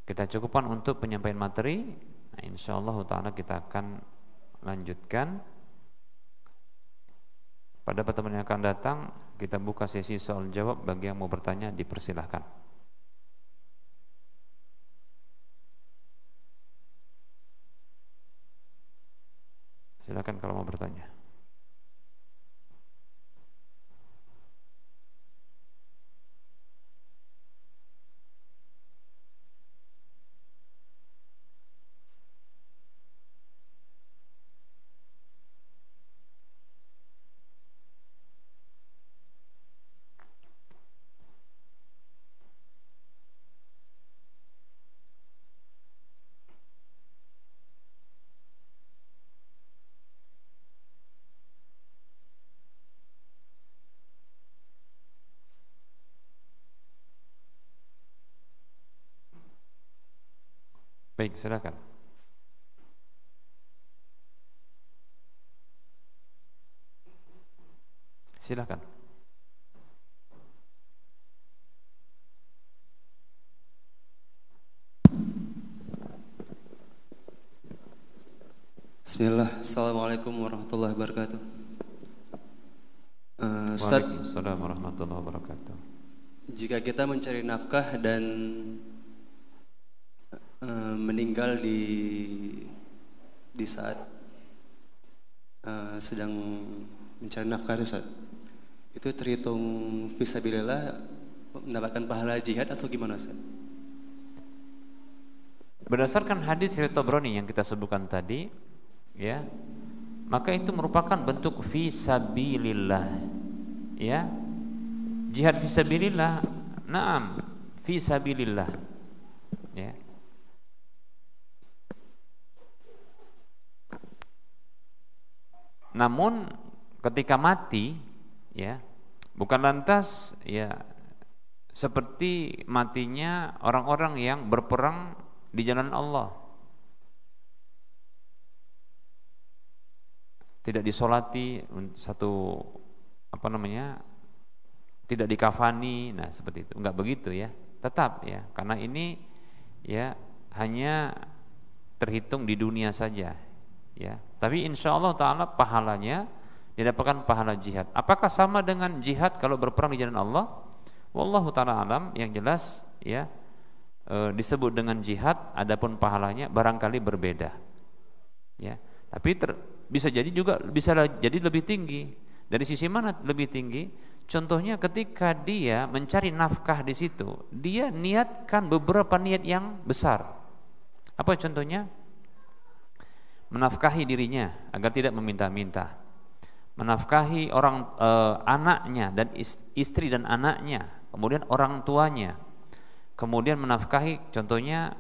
Kita cukupkan untuk penyampaian materi. Nah, insyaallah taala kita akan lanjutkan pada pertemuan yang akan datang. Kita buka sesi soal jawab, bagi yang mau bertanya dipersilahkan. Silakan kalau mau bertanya. Baik, silakan. Silakan. Bismillah, Assalamualaikum warahmatullahi wabarakatuh. Ustaz, Waalaikumsalam warahmatullahi wabarakatuh. jika kita mencari nafkah dan meninggal di saat sedang mencari nafkah, Ustaz, itu terhitung fisabilillah, mendapatkan pahala jihad atau gimana, Ustaz? Berdasarkan hadis riwayat Tabrani yang kita sebutkan tadi, ya, maka itu merupakan bentuk fisabilillah, ya. Jihad fisabilillah, na'am, fisabilillah, ya. Namun ketika mati, ya, bukan lantas ya seperti matinya orang-orang yang berperang di jalan Allah, tidak disolati satu tidak dikafani, nah seperti itu, enggak begitu ya, tetap ya, karena ini ya hanya terhitung di dunia saja ya, tapi insyaallah taala pahalanya didapatkan pahala jihad. Apakah sama dengan jihad kalau berperang di jalan Allah? Wallahu taala alam, yang jelas ya disebut dengan jihad, adapun pahalanya barangkali berbeda ya, tapi bisa jadi juga bisa jadi lebih tinggi. Dari sisi mana lebih tinggi? Contohnya ketika dia mencari nafkah di situ, dia niatkan beberapa niat yang besar. Apa contohnya? Menafkahi dirinya agar tidak meminta-minta, menafkahi orang anaknya dan istri dan anaknya, kemudian orang tuanya, kemudian menafkahi contohnya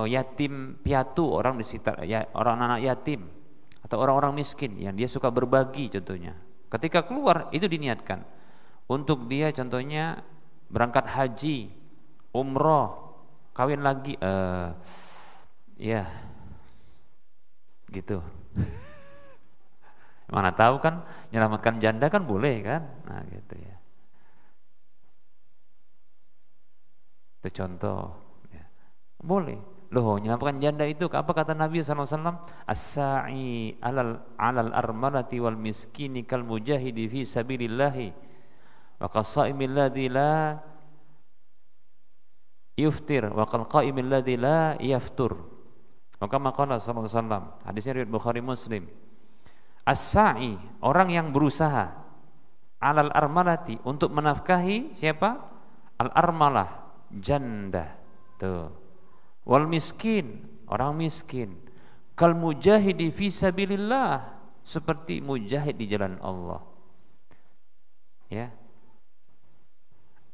yatim piatu, orang di sekitar ya, orang anak yatim atau orang-orang miskin yang dia suka berbagi contohnya. Ketika keluar itu diniatkan untuk dia contohnya berangkat haji, umroh, kawin lagi, ya gitu. Mana tahu kan menyelamatkan janda kan boleh kan, nah gitu ya. Itu contoh ya. Boleh. Loh, menyelamatkan janda itu apa kata Nabi SAW? As-sa'i alal armalati wal miskini kal mujahidi fi sabilillahi wa qasaimil ladzi la yuftir wa qal qaimil ladzi la yaftur. Maka qala sallallahu alaihi wasallam, hadisnya riwayat Bukhari Muslim. As-sa'i, orang yang berusaha alal armalati, untuk menafkahi siapa? Al armalah, janda. Tuh. Wal miskin, orang miskin. Kal mujahidi fi sabilillah, seperti mujahid di jalan Allah. Ya.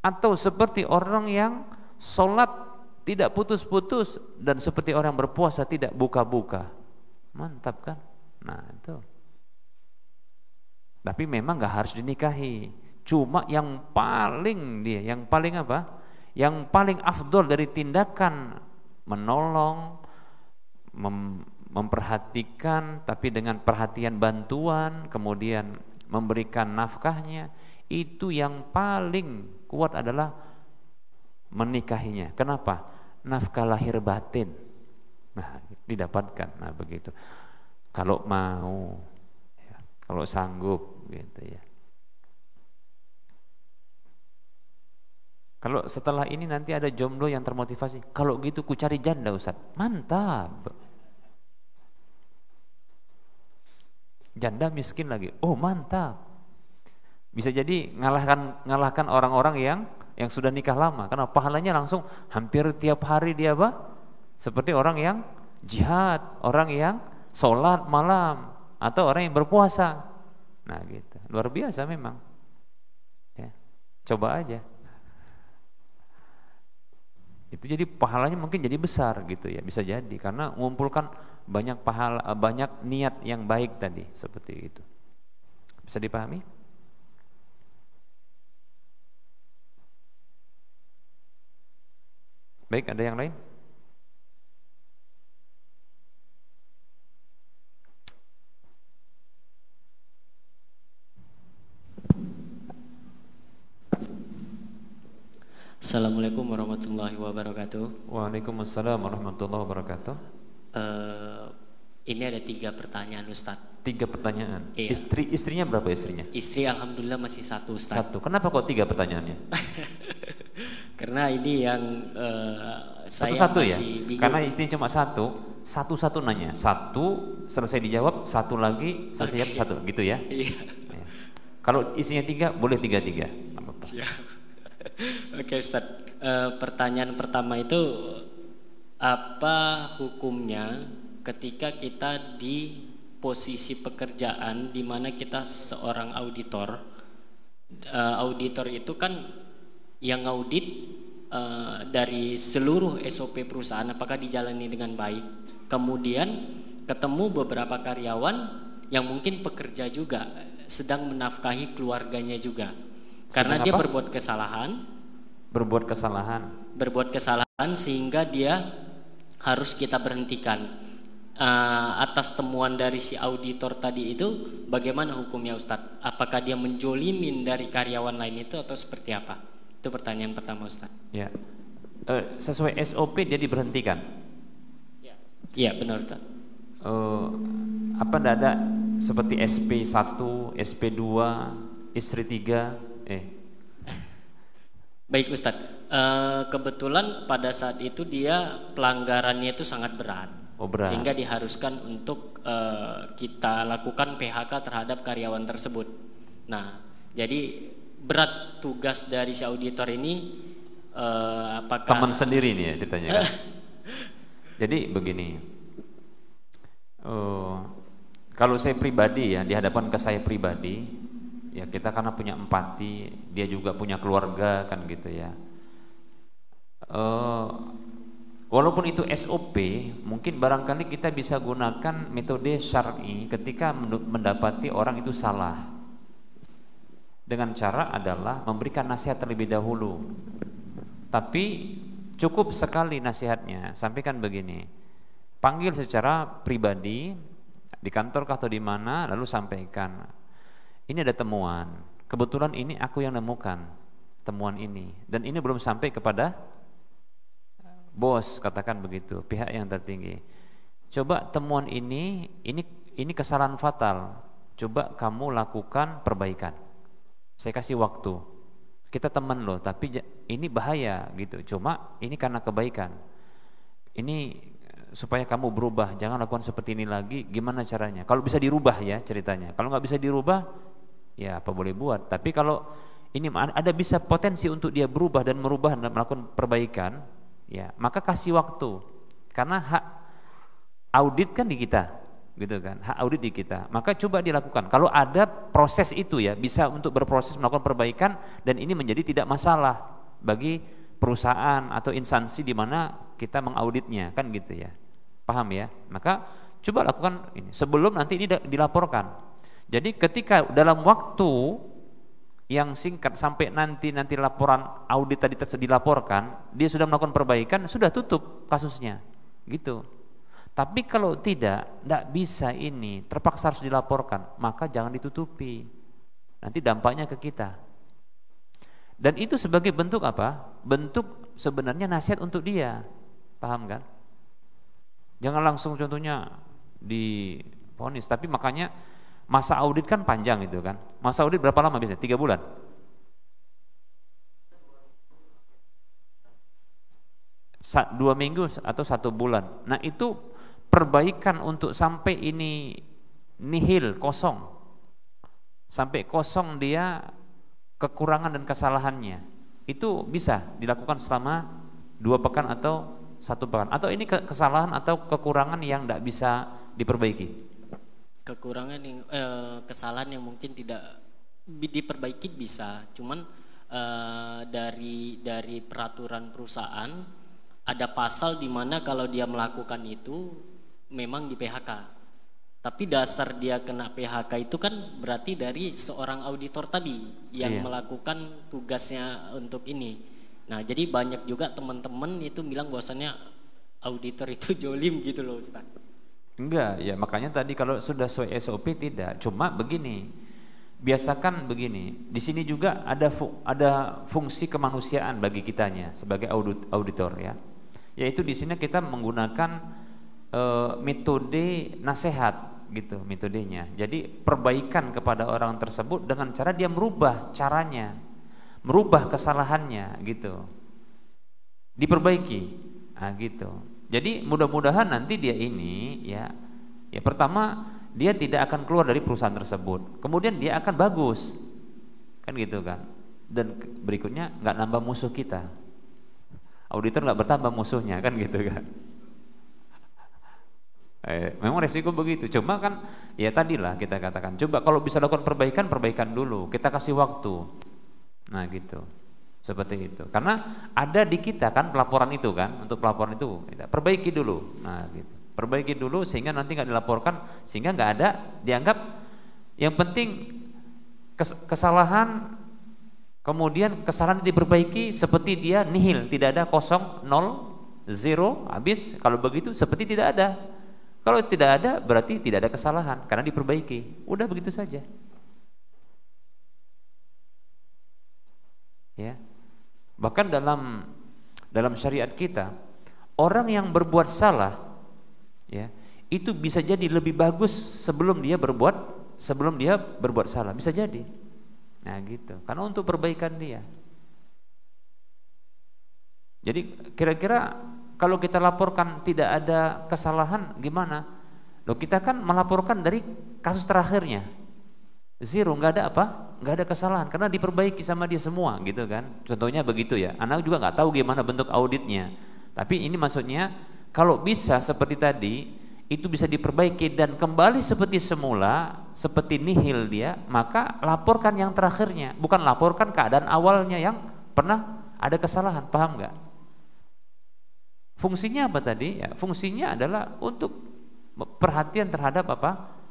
Atau seperti orang yang sholat tidak putus-putus, dan seperti orang berpuasa tidak buka-buka. Mantap kan? Nah itu. Tapi memang gak harus dinikahi. Cuma yang paling apa? Yang paling afdol dari tindakan menolong, memperhatikan, tapi dengan perhatian bantuan, kemudian memberikan nafkahnya, itu yang paling kuat adalah menikahinya. Kenapa? Nafkah lahir batin. Nah, didapatkan. Nah, begitu. Kalau mau, ya, kalau sanggup, gitu ya. Kalau setelah ini nanti ada jomblo yang termotivasi, kalau gitu ku cari janda Ustaz. Mantap. Janda miskin lagi. Oh, mantap. Bisa jadi ngalahkan orang-orang yang sudah nikah lama, karena pahalanya langsung hampir tiap hari dia apa? Seperti orang yang jihad, orang yang sholat malam, atau orang yang berpuasa. Nah gitu, luar biasa memang ya. Coba aja. Itu jadi pahalanya mungkin jadi besar gitu ya, bisa jadi karena mengumpulkan banyak pahala, banyak niat yang baik tadi, seperti itu. Bisa dipahami? Baik, ada yang lain? Assalamualaikum warahmatullahi wabarakatuh. Waalaikumsalam warahmatullahi wabarakatuh. Ini ada 3 pertanyaan Ustadz. 3 pertanyaan. Iya. Istrinya berapa istrinya? Istri alhamdulillah masih 1 Ustadz. 1. Kenapa kok 3 pertanyaannya? Karena ini yang saya Satu-satu ya? masih bingung. Karena istrinya cuma 1, satu-satu nanya. 1 selesai dijawab, 1 lagi selesai jawab 1, gitu ya? Iya. Ya. Kalau istrinya 3, boleh 3-3. Siap. Oke Ustadz, pertanyaan pertama itu, apa hukumnya ketika kita di posisi pekerjaan di mana kita seorang auditor? Auditor itu kan yang audit dari seluruh SOP perusahaan apakah dijalani dengan baik. Kemudian ketemu beberapa karyawan yang mungkin pekerja juga, sedang menafkahi keluarganya juga. Karena dia berbuat kesalahan sehingga dia harus kita berhentikan. Atas temuan dari si auditor tadi itu, bagaimana hukumnya Ustadz? Apakah dia menjolimin dari karyawan lain itu atau seperti apa? Itu pertanyaan pertama Ustadz. Ya. Sesuai SOP dia diberhentikan? Iya benar Ustadz. Apa tidak ada seperti SP1, SP2, istri 3? Baik Ustadz, kebetulan pada saat itu dia pelanggarannya itu sangat berat. Berat. Sehingga diharuskan untuk kita lakukan PHK terhadap karyawan tersebut. Nah, jadi berat tugas dari si auditor ini, apakah teman sendiri nih ya ceritanya kan? Jadi begini, kalau saya pribadi ya, di hadapan ke saya pribadi, ya kita karena punya empati, dia juga punya keluarga kan gitu ya. Walaupun itu SOP, mungkin barangkali kita bisa gunakan metode syar'i ketika mendapati orang itu salah. Dengan cara adalah memberikan nasihat terlebih dahulu. Tapi cukup sekali nasihatnya, sampaikan begini. Panggil secara pribadi di kantor atau di mana, lalu sampaikan. Ini ada temuan. Kebetulan ini aku yang nemukan temuan ini, dan ini belum sampai kepada bos, katakan begitu, pihak yang tertinggi. Coba temuan ini kesalahan fatal. Coba kamu lakukan perbaikan. Saya kasih waktu. Kita teman loh, tapi ini bahaya gitu. Cuma ini karena kebaikan. Ini supaya kamu berubah, jangan lakukan seperti ini lagi. Gimana caranya? Kalau bisa dirubah ya ceritanya. Kalau nggak bisa dirubah, ya apa boleh buat. Tapi kalau ini ada bisa potensi untuk dia berubah dan merubah dan melakukan perbaikan, ya maka kasih waktu. Karena hak audit kan di kita, gitu kan? Hak audit di kita. Maka coba dilakukan. Kalau ada proses itu ya, bisa untuk berproses melakukan perbaikan dan ini menjadi tidak masalah bagi perusahaan atau instansi di mana kita mengauditnya, kan gitu ya. Paham ya? Maka coba lakukan ini sebelum nanti ini dilaporkan. Jadi ketika dalam waktu yang singkat sampai nanti laporan audit tadi dilaporkan, dia sudah melakukan perbaikan, sudah tutup kasusnya, gitu. Tapi kalau tidak bisa ini, terpaksa harus dilaporkan, maka jangan ditutupi. Nanti dampaknya ke kita. Dan itu sebagai bentuk apa? Bentuk sebenarnya nasihat untuk dia, paham kan? Jangan langsung contohnya divonis, tapi makanya masa audit kan panjang itu kan. Masa audit berapa lama biasanya? 3 bulan? Dua minggu atau 1 bulan. Nah itu perbaikan untuk sampai ini nihil, kosong. Sampai kosong dia kekurangan dan kesalahannya. Itu bisa dilakukan selama 2 pekan atau 1 pekan. Atau ini kesalahan atau kekurangan yang tidak bisa diperbaiki. Kekurangan yang kesalahan yang mungkin tidak diperbaiki bisa, cuman dari peraturan perusahaan ada pasal di mana kalau dia melakukan itu memang di PHK. Tapi dasar dia kena PHK itu kan berarti dari seorang auditor tadi yang melakukan tugasnya untuk ini. Nah, jadi banyak juga teman-teman itu bilang bahwasannya auditor itu jolim gitu loh, Ustaz. Enggak, ya makanya tadi kalau sudah sesuai SOP tidak. Cuma begini, biasakan begini. Di sini juga ada fungsi kemanusiaan bagi kitanya sebagai auditor ya. Yaitu di sini kita menggunakan metode nasihat gitu metodenya. Jadi perbaikan kepada orang tersebut dengan cara dia merubah caranya, merubah kesalahannya gitu. Diperbaiki. Nah gitu. Jadi mudah-mudahan nanti dia ini ya pertama dia tidak akan keluar dari perusahaan tersebut. Kemudian dia akan bagus. Kan gitu kan. Dan berikutnya enggak nambah musuh kita. Auditor enggak bertambah musuhnya kan gitu kan. Memang resiko begitu. Cuma kan ya tadilah kita katakan coba kalau bisa lakukan perbaikan dulu. Kita kasih waktu. Nah gitu. Seperti itu. Karena ada di kita kan pelaporan itu kan, untuk pelaporan itu kita perbaiki dulu. Nah, gitu. Perbaiki dulu sehingga nanti enggak dilaporkan, sehingga enggak ada dianggap yang penting kesalahan, kemudian kesalahan diperbaiki seperti dia nihil, tidak ada kosong, nol, zero, habis. Kalau begitu seperti tidak ada. Kalau tidak ada berarti tidak ada kesalahan karena diperbaiki. Udah begitu saja. Ya. Bahkan dalam syariat kita, orang yang berbuat salah ya, itu bisa jadi lebih bagus sebelum dia berbuat salah, bisa jadi. Nah, gitu. Karena untuk perbaikan dia. Jadi kira-kira kalau kita laporkan tidak ada kesalahan gimana? Loh, kita kan melaporkan dari kasus terakhirnya. Zero, enggak ada apa? Enggak ada kesalahan karena diperbaiki sama dia semua gitu kan. Contohnya begitu ya. Anak juga enggak tahu gimana bentuk auditnya. Tapi ini maksudnya kalau bisa seperti tadi itu bisa diperbaiki dan kembali seperti semula, seperti nihil dia, maka laporkan yang terakhirnya, bukan laporkan keadaan awalnya yang pernah ada kesalahan. Paham enggak? Fungsinya apa tadi? Ya, fungsinya adalah untuk perhatian terhadap apa?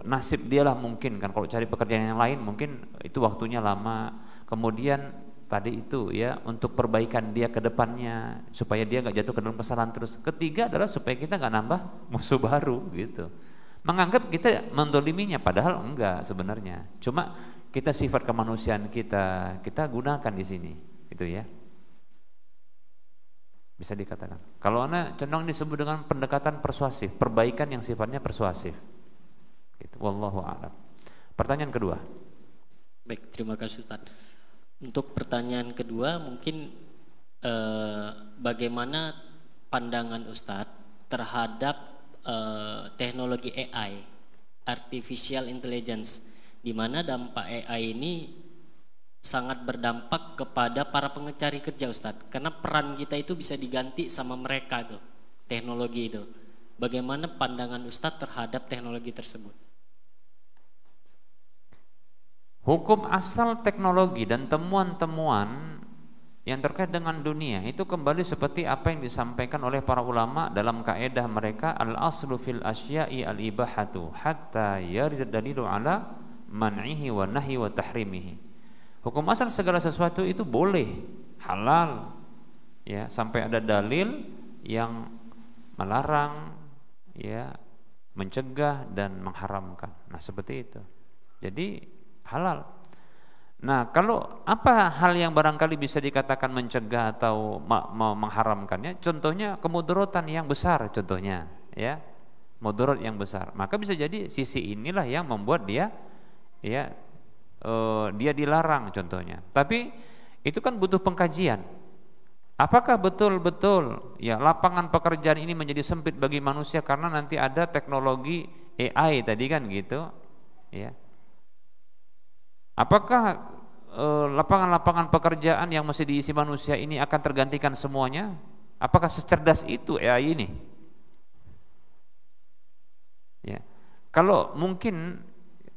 Nasib dia lah mungkin kan, kalau cari pekerjaan yang lain mungkin itu waktunya lama. Kemudian tadi itu ya untuk perbaikan dia ke depannya supaya dia nggak jatuh ke dalam kesalahan terus. Ketiga adalah supaya kita nggak nambah musuh baru gitu. Menganggap kita mendoliminya padahal enggak sebenarnya. Cuma kita sifat kemanusiaan kita gunakan di sini gitu ya. Bisa dikatakan. Kalau anak cenderung disebut dengan pendekatan persuasif, perbaikan yang sifatnya persuasif. Gitu. Wallahu a'lam. Pertanyaan kedua. Baik, terima kasih Ustaz. Untuk pertanyaan kedua mungkin bagaimana pandangan Ustaz terhadap teknologi AI, artificial intelligence, di mana dampak AI ini sangat berdampak kepada para pencari kerja, Ustadz. Karena peran kita itu bisa diganti sama mereka tuh, teknologi itu. Bagaimana pandangan Ustadz terhadap teknologi tersebut? Hukum asal teknologi dan temuan-temuan yang terkait dengan dunia itu kembali seperti apa yang disampaikan oleh para ulama dalam kaidah mereka, al-aslu fil asya'i al-ibahatu hatta yarid dalilu ala man'ihi wa nahyi wa tahrimihi. Hukum asal segala sesuatu itu boleh, halal, ya, sampai ada dalil yang melarang, ya, mencegah dan mengharamkan. Nah, seperti itu. Jadi halal. Nah, kalau apa hal yang barangkali bisa dikatakan mencegah atau mengharamkannya? Contohnya kemudaratan yang besar, contohnya, ya, mudarat yang besar. Maka bisa jadi sisi inilah yang membuat dia, ya, dia dilarang, contohnya. Tapi itu kan butuh pengkajian. Apakah betul-betul, ya, lapangan pekerjaan ini menjadi sempit bagi manusia karena nanti ada teknologi AI tadi kan gitu, ya. Apakah lapangan-lapangan pekerjaan yang masih diisi manusia ini akan tergantikan semuanya? Apakah secerdas itu AI ini? Ya. Kalau mungkin,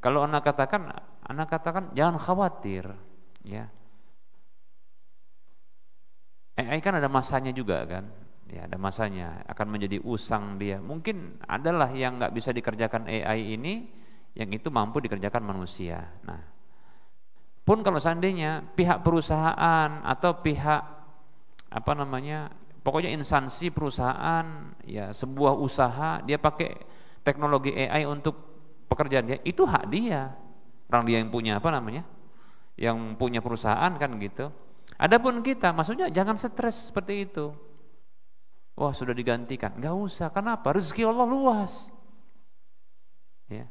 kalau anak katakan jangan khawatir, ya. AI kan ada masanya juga kan, ya, ada masanya akan menjadi usang dia. Mungkin adalah yang nggak bisa dikerjakan AI ini, yang itu mampu dikerjakan manusia. Nah, pun kalau seandainya pihak perusahaan atau pihak pokoknya instansi perusahaan, ya, sebuah usaha dia pakai teknologi AI untuk pekerjaan dia, itu hak dia. Orang dia yang punya yang punya perusahaan kan gitu. Adapun kita, maksudnya jangan stres seperti itu. Wah, sudah digantikan, nggak usah. Kenapa? Rezeki Allah luas. Ya,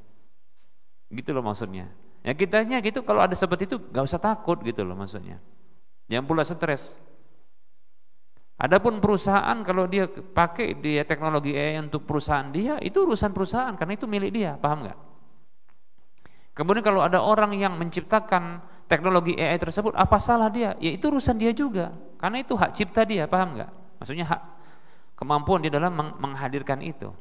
gitu loh maksudnya. Ya kitanya gitu, kalau ada seperti itu nggak usah takut gitu loh maksudnya. Jangan pula stres. Adapun perusahaan, kalau dia pakai teknologi AI untuk perusahaan dia, itu urusan perusahaan karena itu milik dia, paham nggak? Kemudian kalau ada orang yang menciptakan teknologi AI tersebut, apa salah dia? Ya itu urusan dia juga, karena itu hak cipta dia, paham nggak? Maksudnya hak kemampuan dia dalam menghadirkan itu.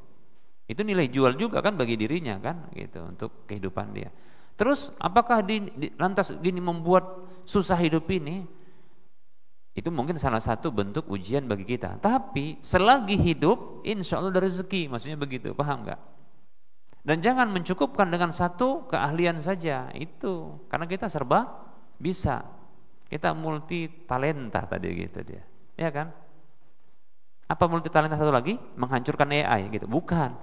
Itu nilai jual juga kan bagi dirinya kan, gitu, untuk kehidupan dia. Terus apakah lantas gini membuat susah hidup ini? Itu mungkin salah satu bentuk ujian bagi kita. Tapi selagi hidup, insya Allah ada rezeki, maksudnya begitu, paham nggak? Dan jangan mencukupkan dengan satu keahlian saja, itu karena kita serba bisa. Kita multi talenta tadi gitu dia, ya kan? Apa multi talenta satu lagi? Menghancurkan AI gitu? Bukan,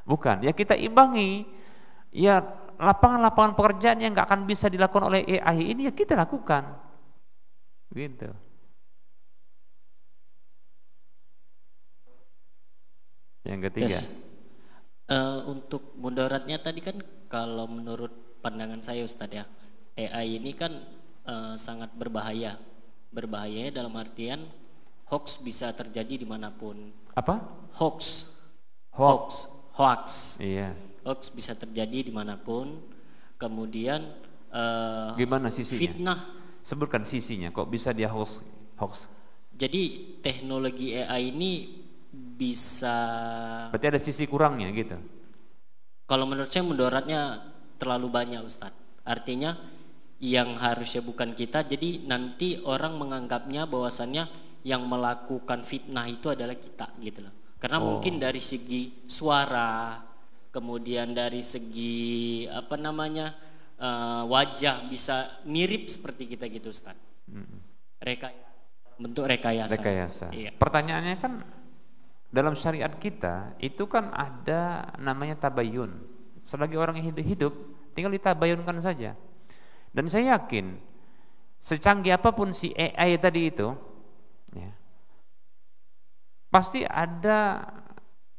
bukan. Ya kita imbangi. Ya lapangan-lapangan pekerjaan yang nggak akan bisa dilakukan oleh AI ini ya kita lakukan, gitu. Yang ketiga, untuk mudaratnya tadi kan, kalau menurut pandangan saya Ustadz, ya, AI ini kan sangat berbahaya. Berbahaya dalam artian hoax bisa terjadi dimanapun. Apa? Hoax. Iya. Hoax bisa terjadi dimanapun. Kemudian gimana sisinya? Fitnah. Sebutkan sisinya. Kok bisa dia hoax? Jadi teknologi AI ini bisa. Berarti ada sisi kurangnya gitu. Kalau menurut saya mudaratnya terlalu banyak, Ustadz. Artinya yang harusnya bukan kita, jadi nanti orang menganggapnya bahwasannya yang melakukan fitnah itu adalah kita, gitu loh. Karena mungkin dari segi suara, kemudian dari segi wajah bisa mirip seperti kita gitu, Ustaz. Bentuk rekayasa. Iya. Pertanyaannya kan dalam syariat kita itu kan ada namanya tabayun. Selagi orang hidup tinggal ditabayunkan saja. Dan saya yakin secanggih apapun si AI tadi itu, ya, pasti ada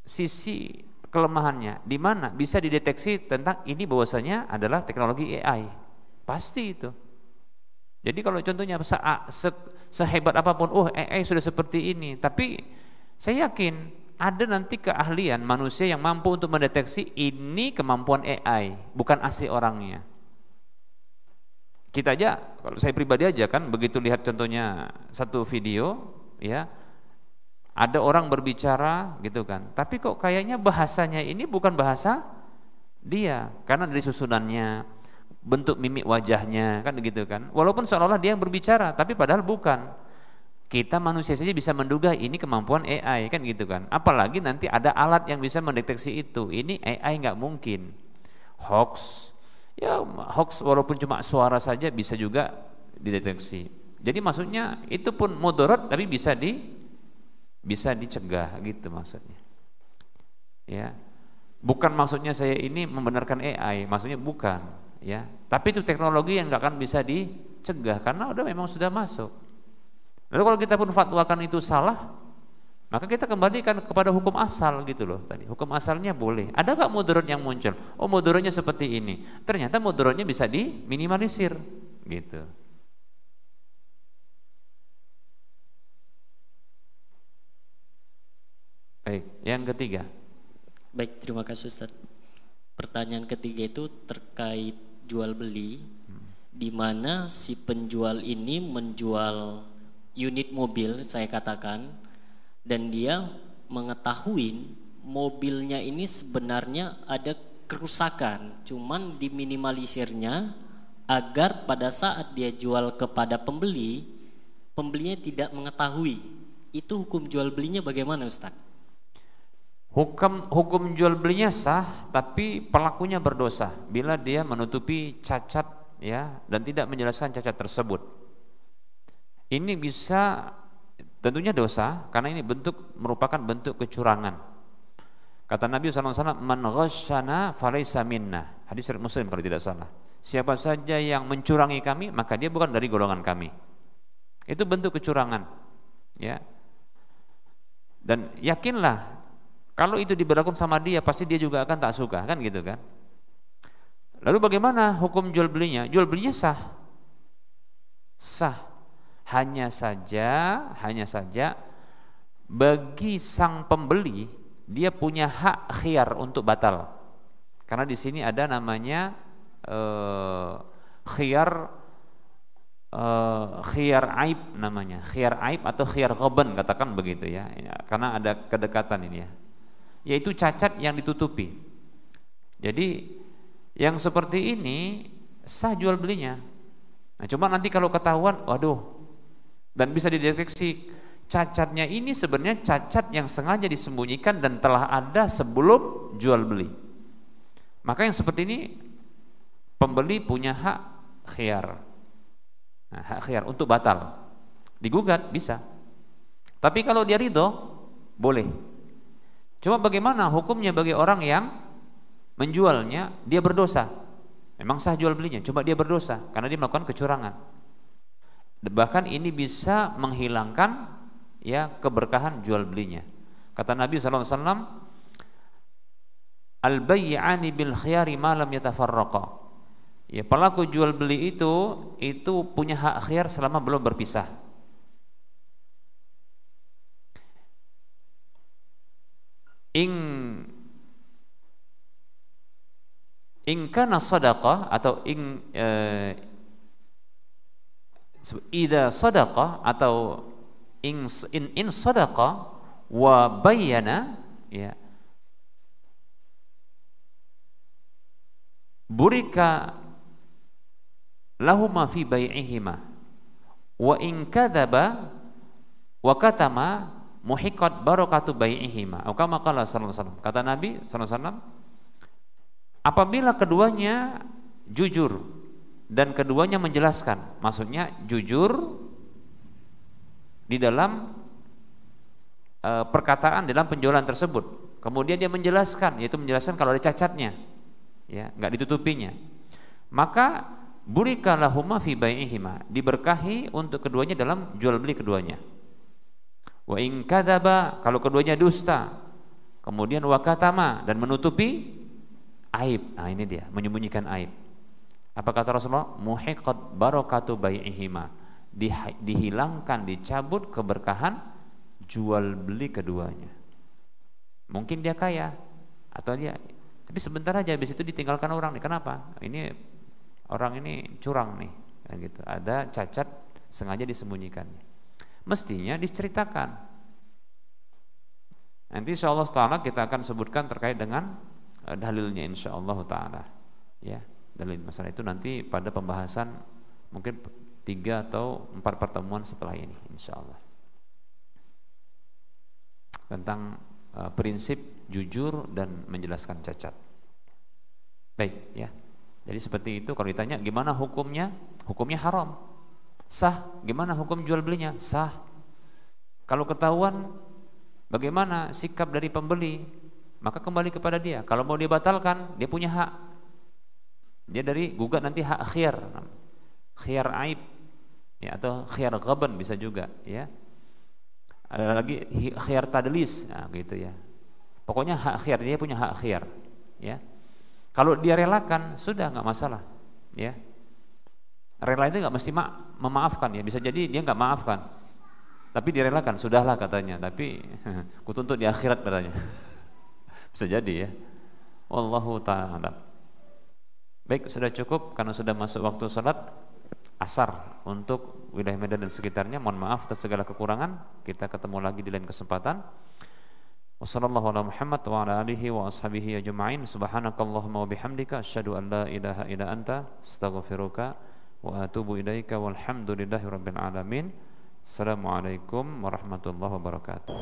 sisi kelemahannya, di mana bisa dideteksi tentang ini bahwasanya adalah teknologi AI. Pasti itu. Jadi kalau contohnya sehebat apapun, AI sudah seperti ini, tapi saya yakin ada nanti keahlian manusia yang mampu untuk mendeteksi ini kemampuan AI, bukan asli orangnya. Kita aja, kalau saya pribadi aja kan, begitu lihat contohnya satu video, ya, ada orang berbicara gitu kan, tapi kok kayaknya bahasanya ini bukan bahasa dia, karena dari susunannya, bentuk mimik wajahnya, kan gitu kan. Walaupun seolah-olah dia yang berbicara, tapi padahal bukan. Kita manusia saja bisa menduga ini kemampuan AI, kan gitu kan. Apalagi nanti ada alat yang bisa mendeteksi itu. Ini AI nggak mungkin. Hoax, ya hoax walaupun cuma suara saja bisa juga dideteksi. Jadi maksudnya itu pun mudarat tapi bisa dicegah gitu maksudnya. Ya. Bukan maksudnya saya ini membenarkan AI, maksudnya bukan, ya. Tapi itu teknologi yang nggak akan bisa dicegah karena memang sudah masuk. Lalu kalau kita pun fatwakan itu salah, maka kita kembalikan kepada hukum asal gitu loh tadi. Hukum asalnya boleh. Ada nggak mudarat yang muncul? Oh, mudaratnya seperti ini. Ternyata mudaratnya bisa diminimalisir gitu. Baik, yang ketiga. Baik, terima kasih Ustaz. Pertanyaan ketiga itu terkait jual beli, di mana si penjual ini menjual unit mobil, saya katakan, dan dia mengetahui mobilnya ini sebenarnya ada kerusakan, cuman diminimalisirnya agar pada saat dia jual kepada pembeli, pembelinya tidak mengetahui. Itu hukum jual belinya bagaimana Ustaz? Hukum jual belinya sah, tapi pelakunya berdosa bila dia menutupi cacat, ya, dan tidak menjelaskan cacat tersebut. Ini bisa tentunya dosa karena ini merupakan bentuk kecurangan. Kata Nabi SAW, man ghasyana falaysa minna. Hadis riwayat Muslim kalau tidak salah. Siapa saja yang mencurangi kami, maka dia bukan dari golongan kami. Itu bentuk kecurangan, ya. Dan yakinlah kalau itu diberlakukan sama dia, pasti dia juga akan tak suka, kan gitu kan. Lalu bagaimana hukum jual belinya? Jual belinya sah. Sah. Hanya saja bagi sang pembeli dia punya hak khiyar untuk batal. Karena di sini ada namanya khiyar aib namanya, khiyar aib atau khiyar ghaban, katakan begitu ya. Karena ada kedekatan ini ya. Yaitu cacat yang ditutupi. Jadi yang seperti ini sah jual belinya. Nah, cuma nanti kalau ketahuan, waduh, dan bisa dideteksi cacatnya ini sebenarnya cacat yang sengaja disembunyikan dan telah ada sebelum jual beli. Maka yang seperti ini pembeli punya hak khiyar. Nah, hak khiyar untuk batal. Digugat bisa. Tapi kalau dia ridho, boleh. Cuma bagaimana hukumnya bagi orang yang menjualnya, dia berdosa. Memang sah jual belinya, cuma dia berdosa karena dia melakukan kecurangan. Bahkan ini bisa menghilangkan ya keberkahan jual belinya. Kata Nabi SAW, al-bay'ani bil khiyari ma lam yatafarraqa. Ya, pelaku jual beli itu punya hak khiyar selama belum berpisah. In kana sadaqah atau idza sadaqah atau in sadaqah wa bayyana, ya, burika lahuma fi bai'ihima wa in kadzaba wa katama muhiqqat barakatu bai'ihima. Atau kama qala sallallahu alaihi wasallam. Kata Nabi sallallahu alaihi wasallam, apabila keduanya jujur dan keduanya menjelaskan, maksudnya jujur di dalam perkataan dalam penjualan tersebut. Kemudian dia menjelaskan, yaitu menjelaskan kalau ada cacatnya, ya, enggak ditutupinya. Maka burika lahuma fi bai'ihima, diberkahi untuk keduanya dalam jual beli keduanya. Wa in kadzaba, kalau keduanya dusta, kemudian wa katama, dan menutupi aib. Nah, ini dia, menyembunyikan aib. Apa kata Rasulullah? Muhiqqat barakatu bai'ihima, dihilangkan, dicabut keberkahan jual beli keduanya. Mungkin dia kaya atau dia, tapi sebentar aja habis itu ditinggalkan orang nih. Kenapa? Ini orang ini curang nih, kan gitu. Ada cacat sengaja disembunyikan. Mestinya diceritakan. Nanti insyaallah taala kita akan sebutkan terkait dengan dalilnya insyaallah taala. Ya, dalil masalah itu nanti pada pembahasan mungkin 3 atau 4 pertemuan setelah ini insyaallah. Tentang prinsip jujur dan menjelaskan cacat. Baik, ya. Jadi seperti itu. Kalau ditanya gimana hukumnya? Hukumnya haram. Sah. Gimana hukum jual belinya? Sah. Kalau ketahuan bagaimana sikap dari pembeli, maka kembali kepada dia. Kalau mau dibatalkan, dia punya hak. Dia dari gugat nanti hak khiyar. Khiyar aib, ya, atau khiyar ghaban bisa juga, ya. Ada lagi khiyar tadlis, nah, gitu ya. Pokoknya hak khiyar, dia punya hak khiyar, ya. Kalau dia relakan sudah nggak masalah, ya. Rela itu nggak mesti memaafkan, ya. Bisa jadi dia nggak maafkan, tapi direlakan, sudahlah katanya. Tapi kutuntut di akhirat katanya. Bisa jadi, ya. Wallahu ta'ala. Baik, sudah cukup karena sudah masuk waktu salat asar untuk wilayah Medan dan sekitarnya. Mohon maaf atas segala kekurangan. Kita ketemu lagi di lain kesempatan. Wassallallahu ala Muhammad wa ala alihi wa ashabihi ajma'in. Subhanakallahumma wa bihamdika asyhadu an la ilaha illa anta astaghfiruka wa atubu ilaika walhamdulillahi rabbil alamin. Assalamualaikum warahmatullahi wabarakatuh.